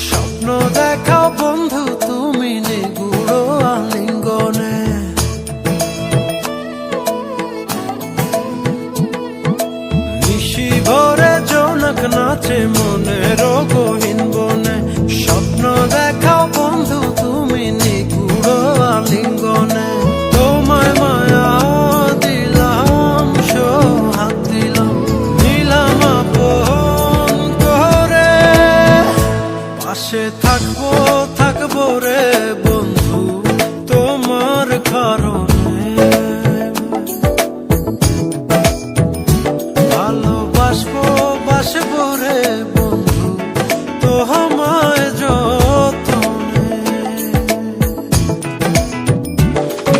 স্বপ্ন দেখাও বন্ধু তুমি নিগুড় আলিঙ্গনে, নিশি ভরে জোনাক নাচে মনের গহীন বনে, স্বপ্ন দেখাও বন্ধু তুমি নিগুড় আলিঙ্গনে। তোমায় মায়া দিলাম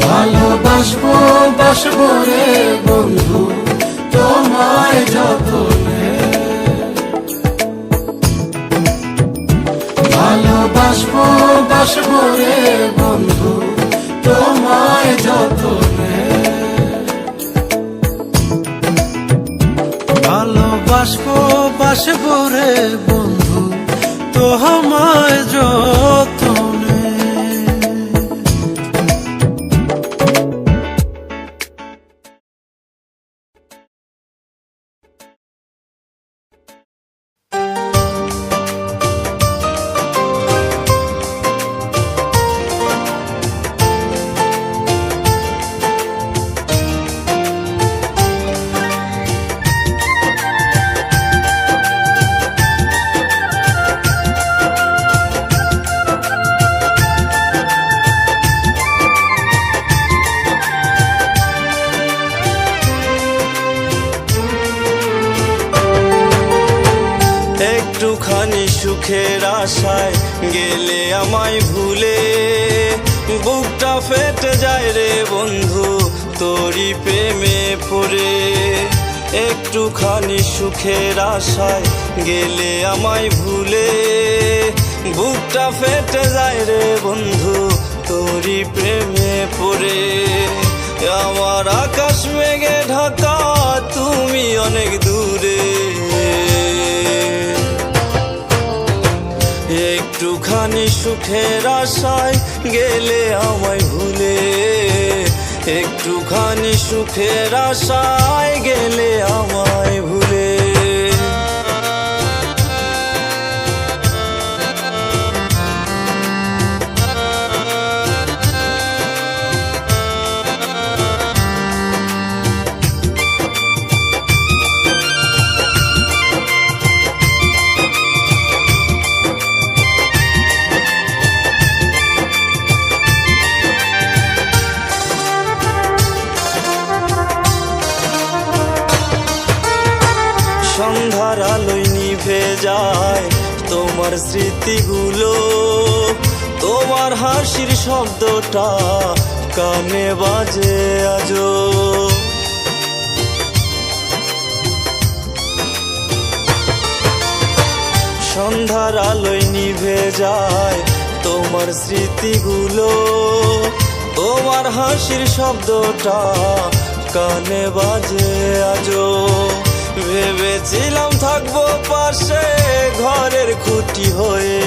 ভালোবাসবো বাসবো রে বন্ধু তোমায় যতনে, ভালোবাসবো বাসবো রে বন্ধু তোমায় যতনে, ভালোবাসবো বাসবো রে বন্ধু তোমায় যতনে। একটুখানি সুখের আশায় গেলে আমায় ভুলে, বুকটা ফেটে যায় রে বন্ধু তোরি প্রেমে পড়ে। একটুখানি সুখের আশায় গেলে আমায় ভুলে, বুকটা ফেটে যায় রে বন্ধু তোরি প্রেমে পড়ে। আমার আকাশ মেঘে ঢাকা তুমি অনেক দূরে, একটুখানি সুখের আশায় গেলে আমায় ভুলে, একটুখানি সুখের আশায় গেলে আমায় ভুলে। সন্ধ্যার আলোয় নিভে যায় তোমার স্মৃতিগুলো, তোমার হাসির শব্দটা কানে বাজে আজো। সন্ধ্যার আলোয় নিভে যায় তোমার স্মৃতিগুলো, তোমার হাসির শব্দটা কানে বাজে আজো। ভেবেছিলাম থাকবো পাশে ঘরের খুঁটি হয়ে,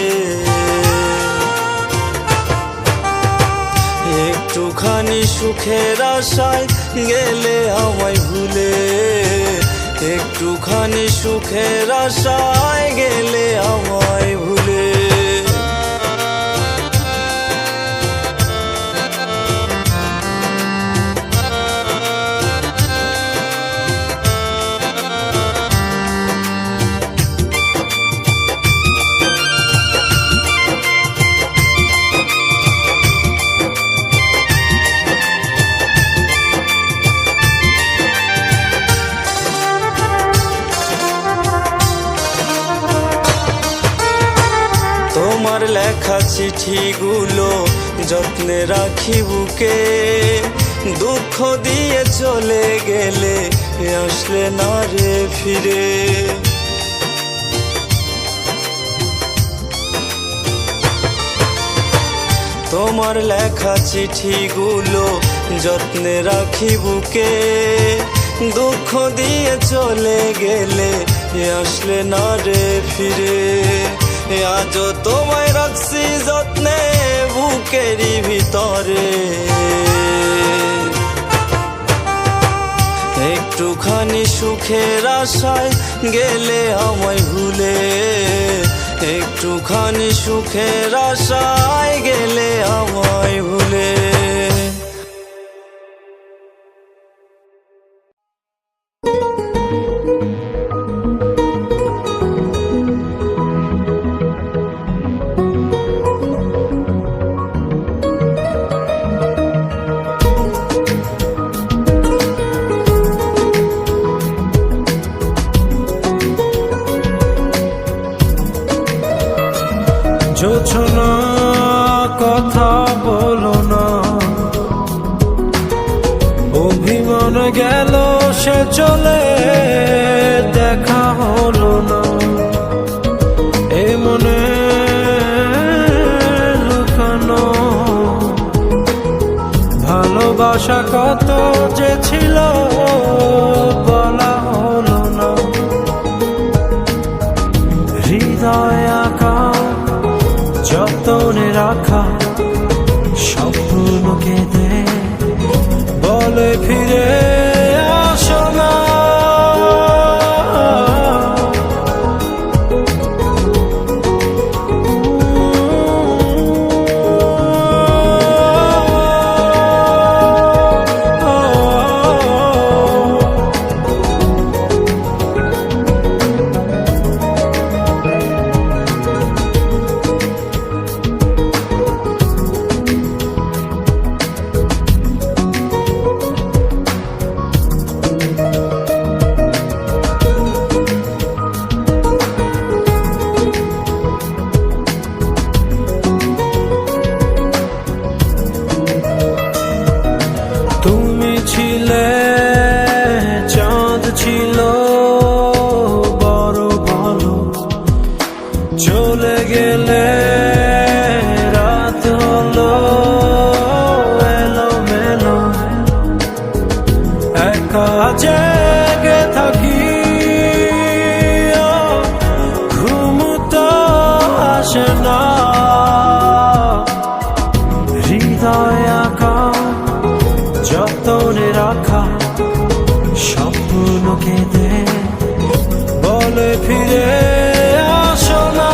একটুখানি সুখের আশায় গেলে আমায় ভুলে, একটুখানি সুখের আশায় গেলে আমায় ভুলে। তোমার লেখা চিঠিগুলো যত্নে রাখি বুকে, দুঃখ দিয়ে চলে গেলে আসলে না রে ফিরে। তোমার লেখা চিঠিগুলো যত্নে রাখি বুকে, দুঃখ দিয়ে চলে গেলে আসলে না রে ফিরে। আজও তোমায় রাখছি যত্নে বুকেরই ভিতরে, একটুখানি সুখের আশায় গেলে আমায় ভুলে, একটুখানি সুখের আশায় গেলে আমায় ভুলে। জোছনা কথা বলো না, অভিমান গেল সে চলে, দেখা হলো না। এ মনে লুকানো ভালোবাসা কত যে ছিল, বলা হলো না। হৃদয় আঁকা যতনে রাখা স্বপ্ন কেঁদে বলে ফিরে আসো না। তুমি ছিলে চাঁদ ছিল বড় ভালো, চলে গেলে রাত হলো এলো মেলো। একা জেগে থাকি ঘুম তো আসে না। হৃদয় আঁকা যতনে রাখা স্বপ্ন কেঁদে বলে ফিরে আসো না।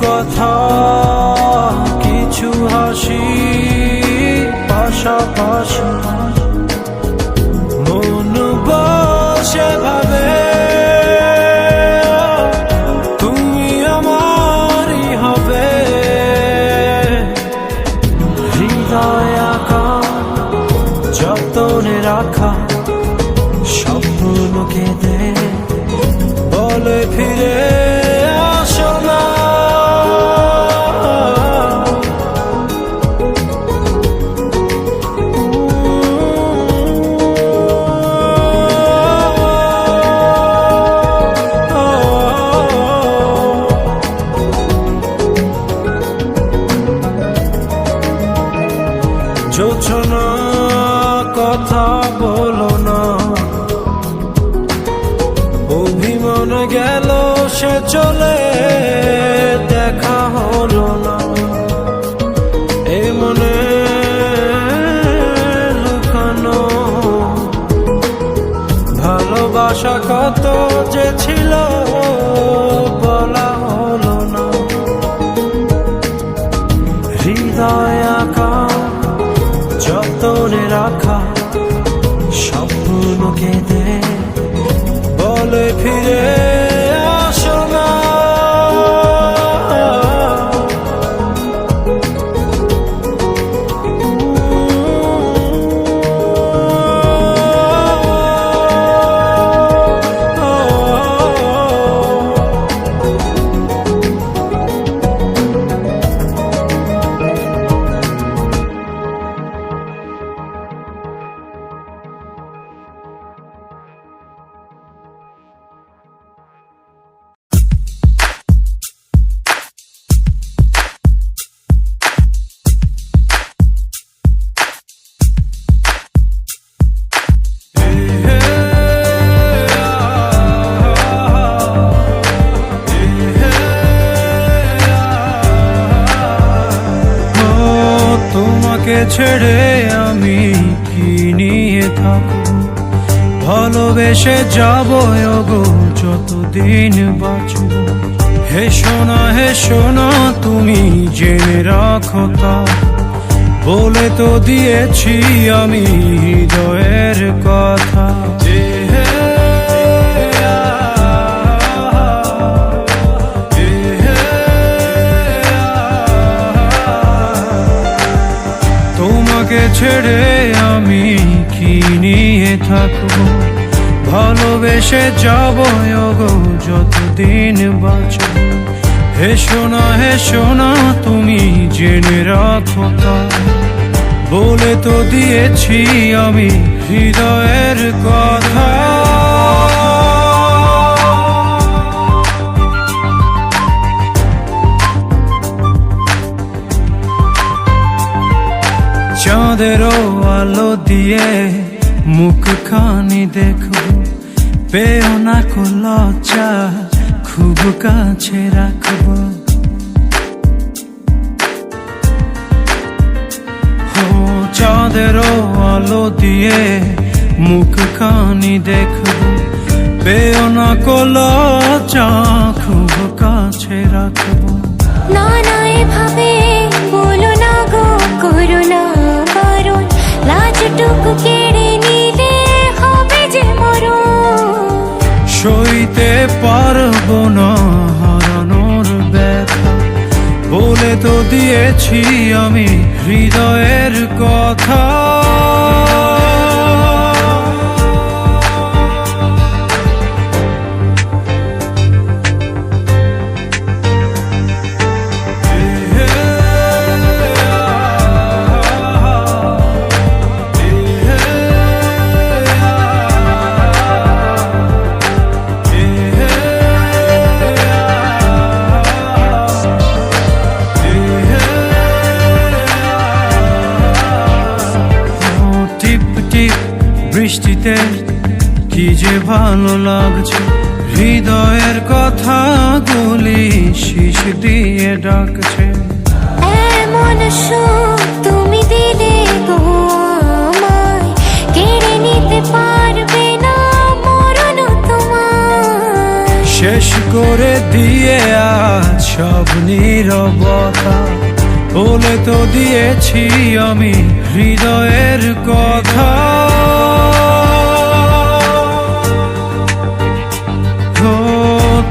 কথা কিছু হাসি পাশাপাশি, মন বসে ভাবে তুমি আমারই হবে। হৃদয় আঁকা যতনে রাখা স্বপ্ন কেঁদে বলে ফিরে আসো না। জোছনা কথা বলো না, অভিমান গেল সে চলে, দেখা হলো না। এ মনে লুকানো ভালোবাসা কত যে ছিল, বলা হলো না। হৃদয় আঁকা যতনে রাখা স্বপ্ন কেঁদে বলে ফিরে তোমাকে ছেড়ে আমি কি নিয়ে থাকবো, ভালোবেসে যাবো গো যতদিন বাঁচবো। হে সোনা তুমি জেনে রাখো তা, বলে তো দিয়েছি আমি হৃদয়ের কথা। তোমাকে ছেড়ে আমি কি নিয়ে থাকবো, ভালোবেসে যাবো গো যতদিন বাঁচবো। হে সোনা তুমি জেনে রাখো তা, বলে তো দিয়েছি আমি হৃদয়ের কথা। চাঁদেরও আলো দিয়ে মুখখানি দেখবো, পেও না কো লজ্জা খুব কাছে রাখবো। চাঁদেরও আলো দিয়ে মুখখানি দেখবো, পেও না কো লজ্জা খুব কাছে রাখবো। না না এভাবে বলো না গো, করো না বারণ, লাজটুকু কেড়ে নিলে হবে যে মরণ। সইতে পারবো না হারানোর ব্যথা, বলে তো দিয়েছি আমি হৃদয়ের কথা। বৃষ্টিতে কি যে ভালো লাগছে, হৃদয়ের কথাগুলি শিশ দিয়ে ডাকছে। এমন সুখ তুমি দিলে গো আমায়, কেড়ে নিতে পারবে না মরণ তোমার। শেষ করে দিয়ে আজ সব নীরবতা, বলে তো দিয়েছি আমি হৃদয়ের কথা।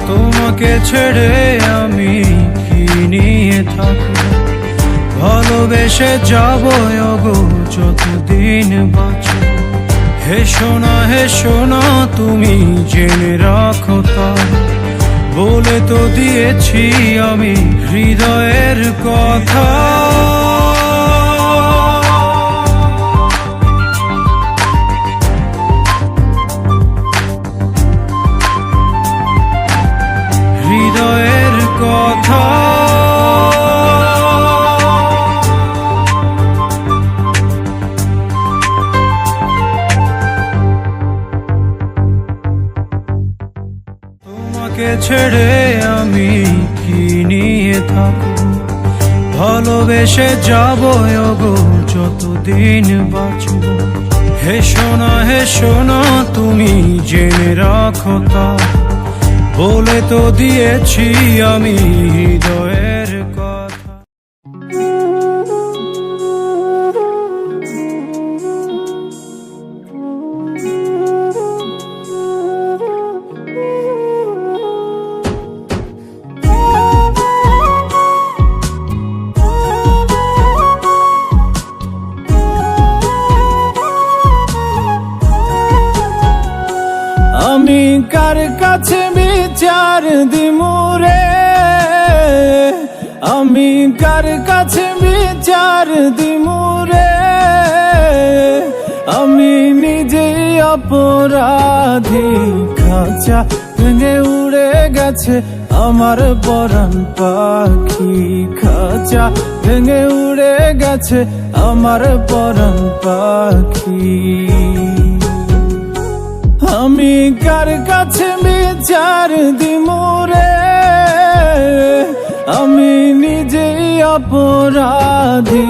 তোমাকে ছেড়ে আমি কি নিয়ে থাকবো, ভালোবেসে যাবো গো যতদিন বাঁচবো। হে সোনা তুমি জেনে রাখো তা, বলে তো দিয়েছি আমি হৃদয়ের কথা। হৃদয়ের কথা। তোমাকে ছেড়ে আমি কি নিয়ে থাকবো, ভালোবেসে যাবো গো যতদিন বাঁচবো। হে সোনা তুমি জেনে রাখো তা, বলে তো দিয়েছি আমি হৃদয়ের কথা। আমি কার কাছে বিচার দিমুরে, আমি কার কাছে বিচার দিমুরে, আমি নিজে অপরাধী। খাঁচা ভেঙে উড়ে গেছে আমার পরাণ পাখি, খাঁচা ভেঙে উড়ে গেছে আমার পরাণ পাখি। আমি কার কাছে বিচার দিমুরে, আমি নিজেই অপরাধী,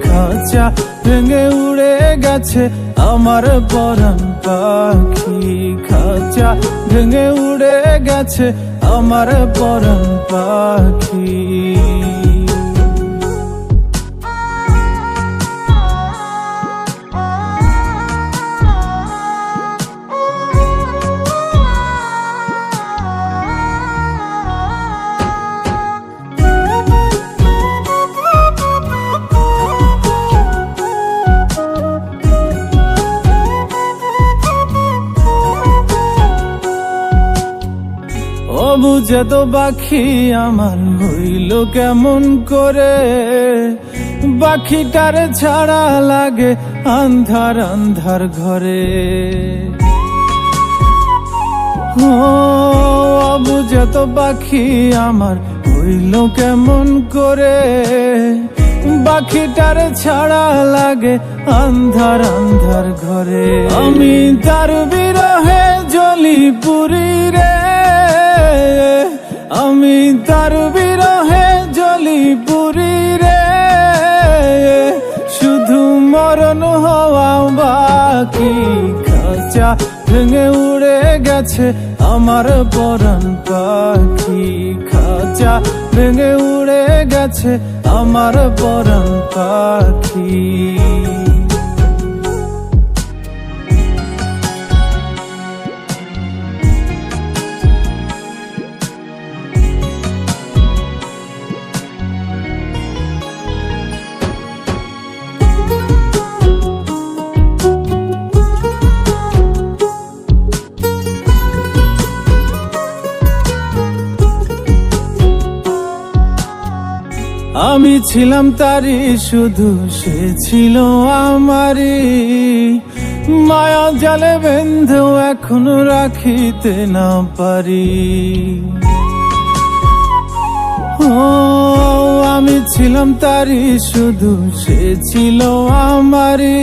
খাঁচা ভেঙে উড়ে গেছে আমার পরাণ পাখি, খাঁচা ভেঙে উড়ে গেছে আমার পরাণ পাখি। বুঝে তো পাখি আমার হইল কেমন করে, পাখিটার ছাড়া লাগে আন্ধার আন্ধার ঘরে। ও বুঝে তো পাখি আমার হইল কেমন করে, পাখিটার ছাড়া লাগে আন্ধার আন্ধার ঘরে। আমি তার বিরহে জ্বলি পুরি রে, আমি তার বিরহে জ্বলি পুরি রে, শুধু মরণ হওয়া বাকি, খাঁচা ভেঙে উড়ে গেছে আমার পরাণ পাখি, খাঁচা ভেঙে উড়ে গেছে আমার পরাণ পাখি। আমি ছিলাম তারি শুধু সে ছিল আমারি, মায়া জালে বেঁধেও এখনো রাখিতে না পারি। ও আমি ছিলাম তারি শুধু সে ছিল আমারি,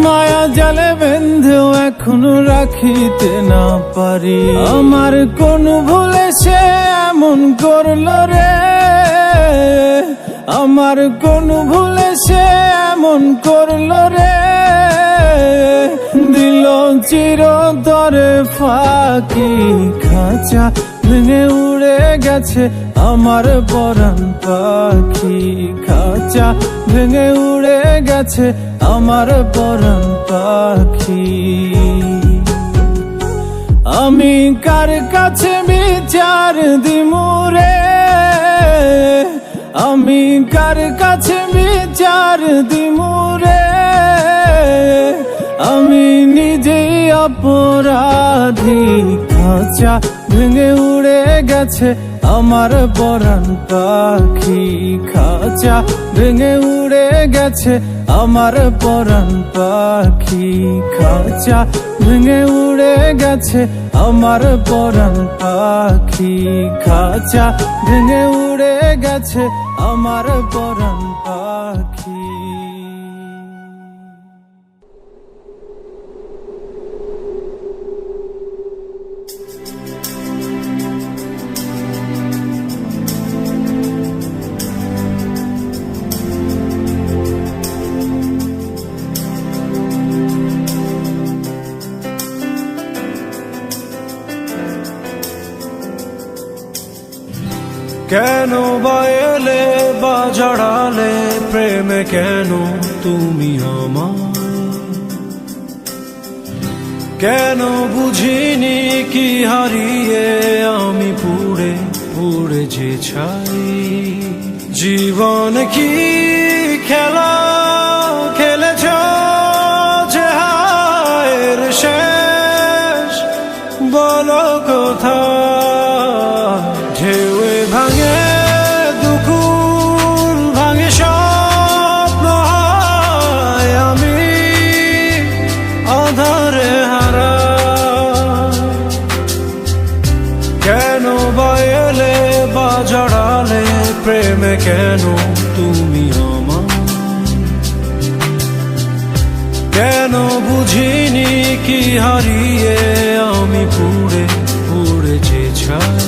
মায়া জালে বেঁধেও এখনো রাখিতে না পারি। আমার কোন ভুলে সে এমন করলো রে, আমার কোন ভুলে সে এমন করলো রে, দিল চিরতরে ফাঁকি, খাঁচা ভেঙে উড়ে গেছে আমার পরাণ পাখি, খাঁচা ভেঙে উড়ে গেছে আমার পরাণ পাখি। আমি কার কাছে বিচার দিমু রে, আমি কার কাছে বিচার দিমু রে, আমি নিজেই অপরাধী, খাঁচা ভেঙে উড়ে গেছে আমার পরাণ পাখি, খাঁচা ভেঙে উড়ে গেছে আমার পরাণ পাখি, খাঁচা ভেঙে উড়ে গেছে আমার পরাণ পাখি, খাঁচা ভেঙে উড়ে গেছে আমার পরাণ পাখি। কেন বা এলে বা জড়ালে প্রেমে, কেন তুমি আমার, কেন বুঝিনি কি হারিয়ে আমি পুড়ে পুড়ে যে ছাই। জীবন কি খেলা খেলেছ যে হায়ের শেষ, বলো কোথায় ঢেউয়ে ভাঙে দুকুল ভাঙে স্বপ্ন, হয় আমি আধারে হারা। কেন বা এলে বা জড়ালে প্রেমে, কেন তুমি আমার, কেন বুঝিনি কি হারিয়ে আমি পুড়ে পুড়ে যে ছাই।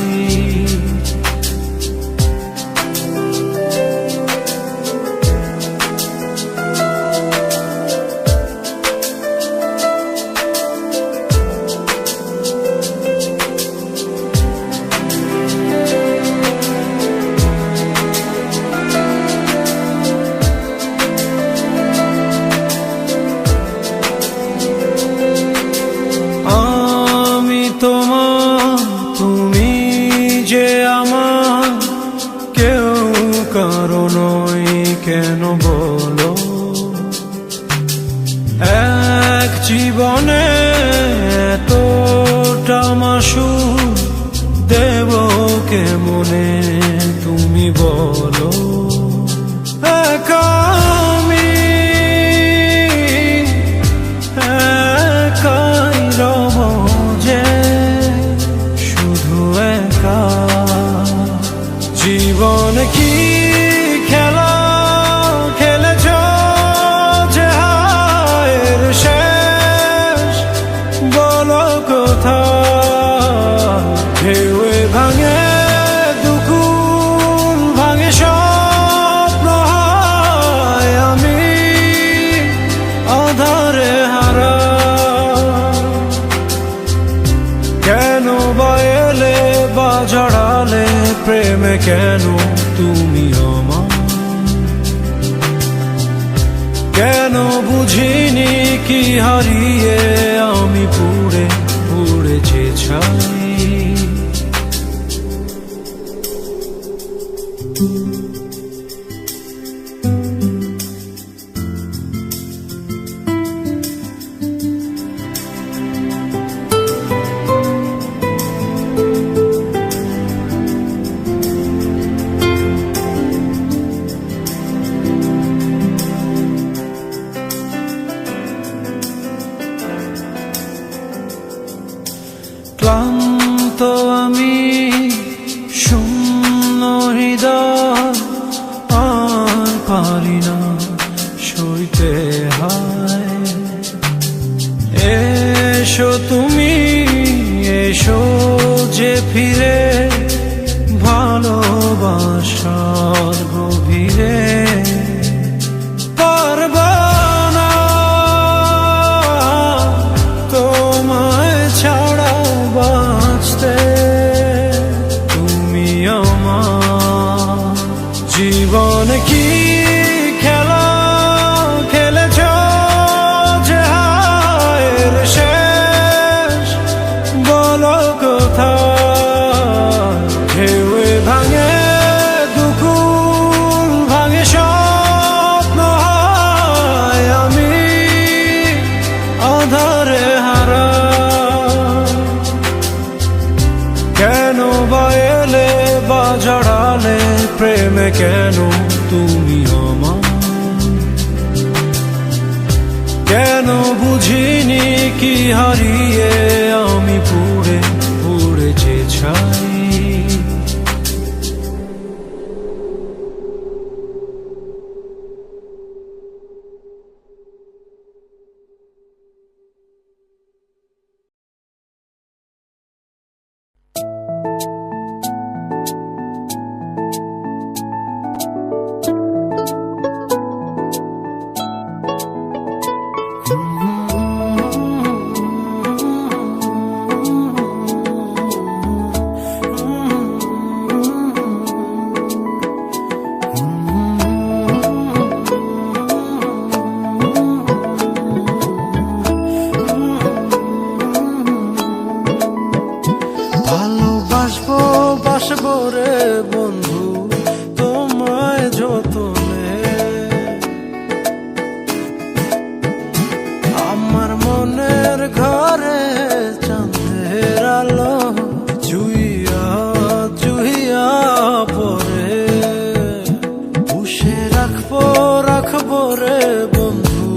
বলো? এক জীবনে এতটা মাসুল দেব কেমনে তুমি বলো? একা আমি একাই রব যে, শুধু একা। জীবন কি খেলা খেলেছ যে হায়ের শেষ বলো কোথায়? ঢেউয়ে ভাঙে দুকুল ভাঙে স্বপ্ন হয় আমি আধারে হারা। কেন বা এলে বা জড়ালে প্রেমে কেন তুমি আমার? কেন বুঝিনি কি হারিয়ে আমি পুড়ে পুড়ে যে ছাই? ক্লান্ত আমি শূন্য হৃদয় আর পারি না সইতে হায়। এসো তুমি এসো যে ফিরে ভালোবাসার গভীরে। পারবা না তোমায় ছাড়া বাঁচতে তুমি আমার। জীবন কি খেলা খেলেছ যে হায়ের শেষ বলো কোথায়? ঢেউয়ে ভাঙে দুকুল ভাঙে স্বপ্ন হয় আমি আধারে হারা। কেন বা এলে বা জড়ালে প্রেমে কেন তুমি আমার? কেন বুঝিনি কি হারিয়ে আমি পুড়ে পুড়ে যে ছাই? ভালোবাসবো বাসবো রে বন্ধু তোমায় যতনে। আমার মনের ঘরে চাঁদের আলো জুইয়া জুইয়া পরে পুষে রাখবো রাখবো রে বন্ধু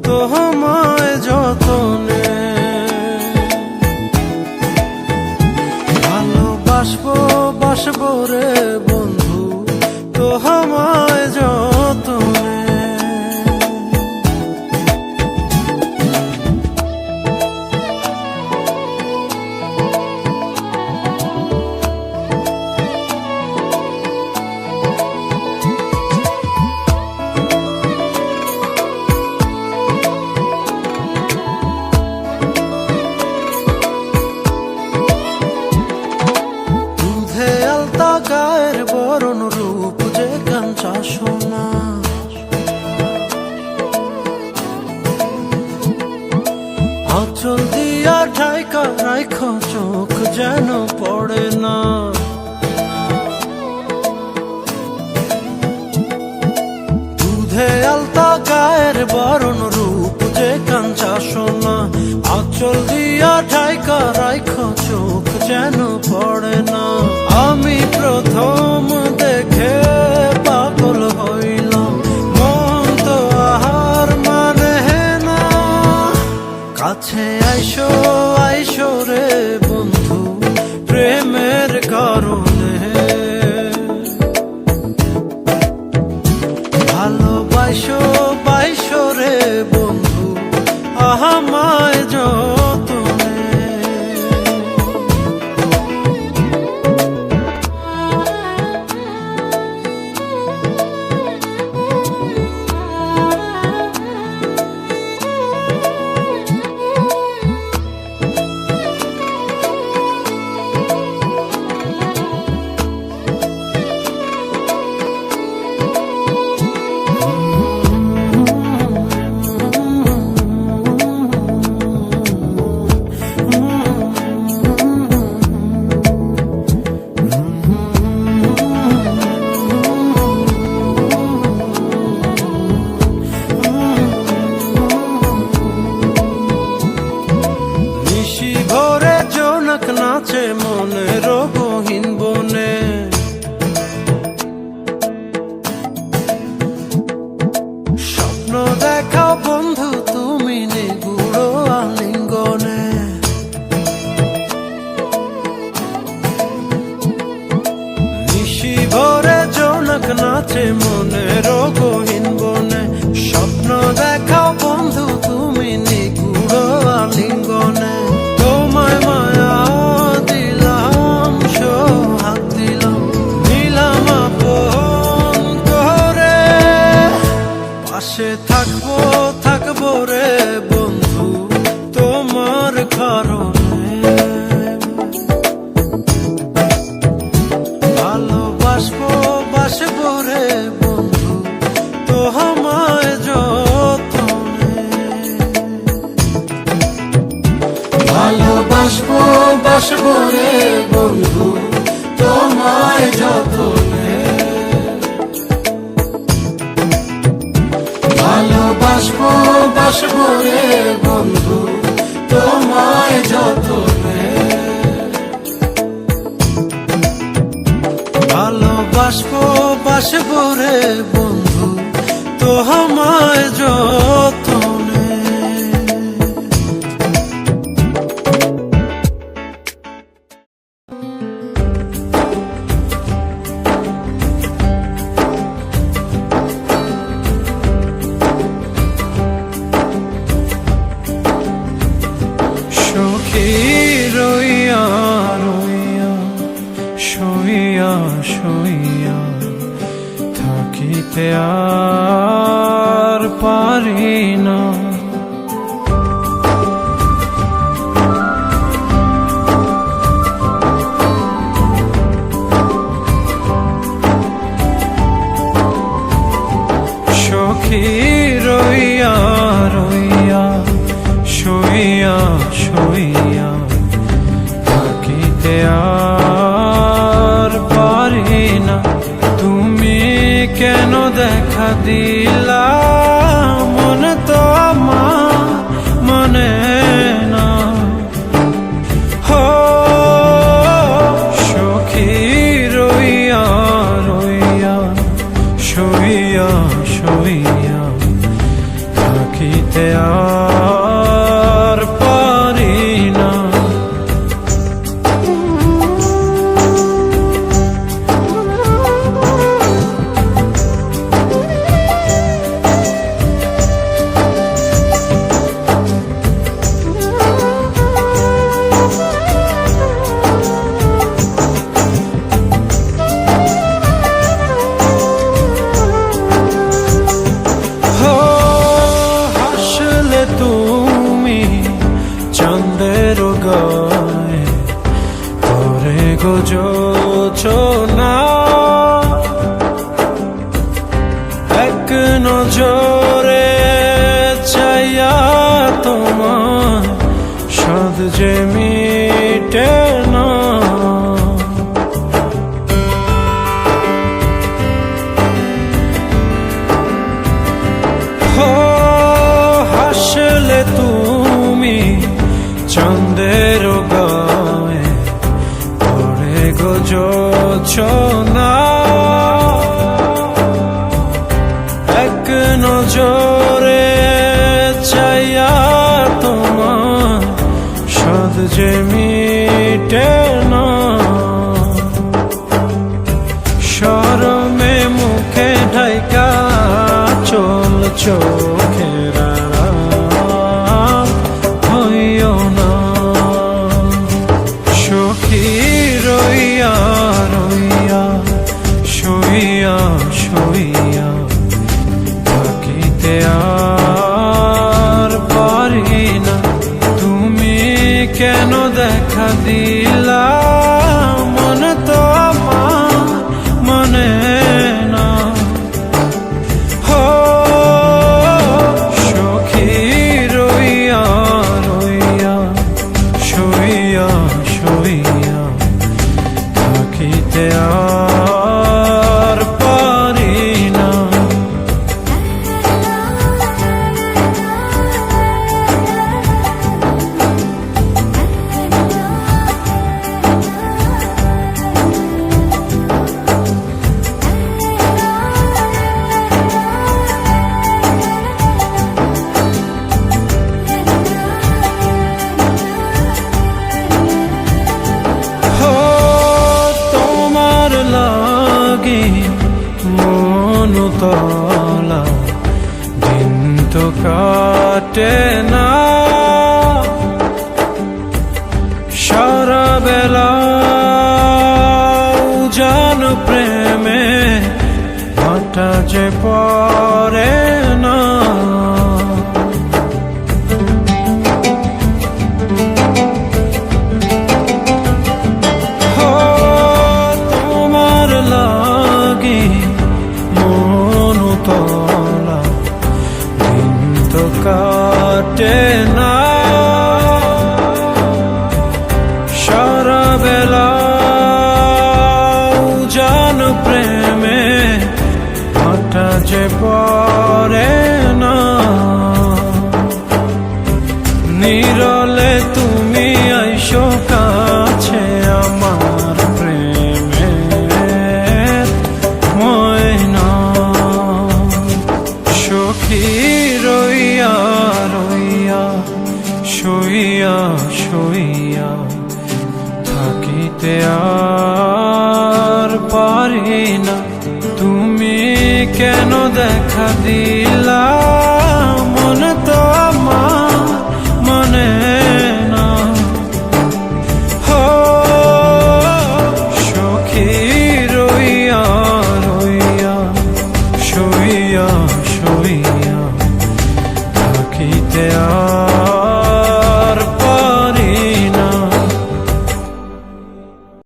তোমায় যতনে। ভালোবাসবো বাসবো রে বন্ধু তোমায় যতনে। দুধে আলতা গায়ের বরণ রূপ যে কাঞ্চা সোনা। গায়ের বরণ রূপ যে কাঞ্চা সোনা আঁচল দিয়া ঢাইকা রাইখো চোখ যেন পড়ে না আমি প্রথম দেখে পাগল হইলাম মন তো আহার মানে না কাছে আইসো আইসো রে বন্ধু প্রেমের কারণে ভালোবাসো বাইসো রে বন্ধু আমায় যতনে নিশি ভোরে জোনাক নাচে মনের গহীন বনে স্বপ্ন দেখাও বন্ধু তুমি নিগুড় আলিঙ্গনে নিশি ভোরে জোনাক নাচে মনের গহীন বনে স্বপ্ন দেখাও বন্ধু তুমি নিগুড় আলিঙ্গনে তোমায় মায়া দিলাম সোহাগ দিলাম নিলাম আপন করে পাশে থাকবো থাকবো রে বন্ধু তোমার কারণে ভালোবাসবো বাসবো রে বন্ধু তোমায় যতনে ভালোবাসবো বাসবো রে বন্ধু তোমায় যতনে ভালোবাসবো বাসবো রে বন্ধু তোমায় যতনে ভালোবাসবো বাসবো রে বন্ধু তোমায় যতনে সখী রইয়া রইয়া শুইয়া শুইয়া থাকিতে আর পারি না সখী রইয়া রইয়া শুইয়া শুইয়া থাকিতে আর পারি না তুমি কেন দেখা দিলা মনে তো আমার মনে না হো সখী রইয়া রইয়া শুইয়া শুইয়া থাকিতে আর পারি না যোচনা এক নজরে চাইয়া তোমার সাদ যে মিটে না হো যে মিটে না, শরমে মুখে ঢাইকা চল চোখের আড়াল হইও না। সখী রইয়া রইয়া শুইয়া শুইয়া থাকিতে আর পারি না, তুমি কেন দেখা দিলা, মনে তো আমার মানে না। হো সখী রইয়া রইয়া শুইয়া শুইয়া থাকিতে আর পারি না। তোমার লাগি মনুতলা দিন তো কাটে না, সারা বেলা জান প্রেমে ভাটা যে পড়ে না। তোমার লাগি মনুতলা দিন তো কাটে না, সারা বেলা জান প্রেমে ভাটা যে পড়ে না। নিরলে তুমি আইসো কাছে আমার প্রেমের ময়না। সখী রইয়া রইয়া শুইয়া শুইয়া থাকিতে আর পারি না, তুমি কেন দেখা দিলা।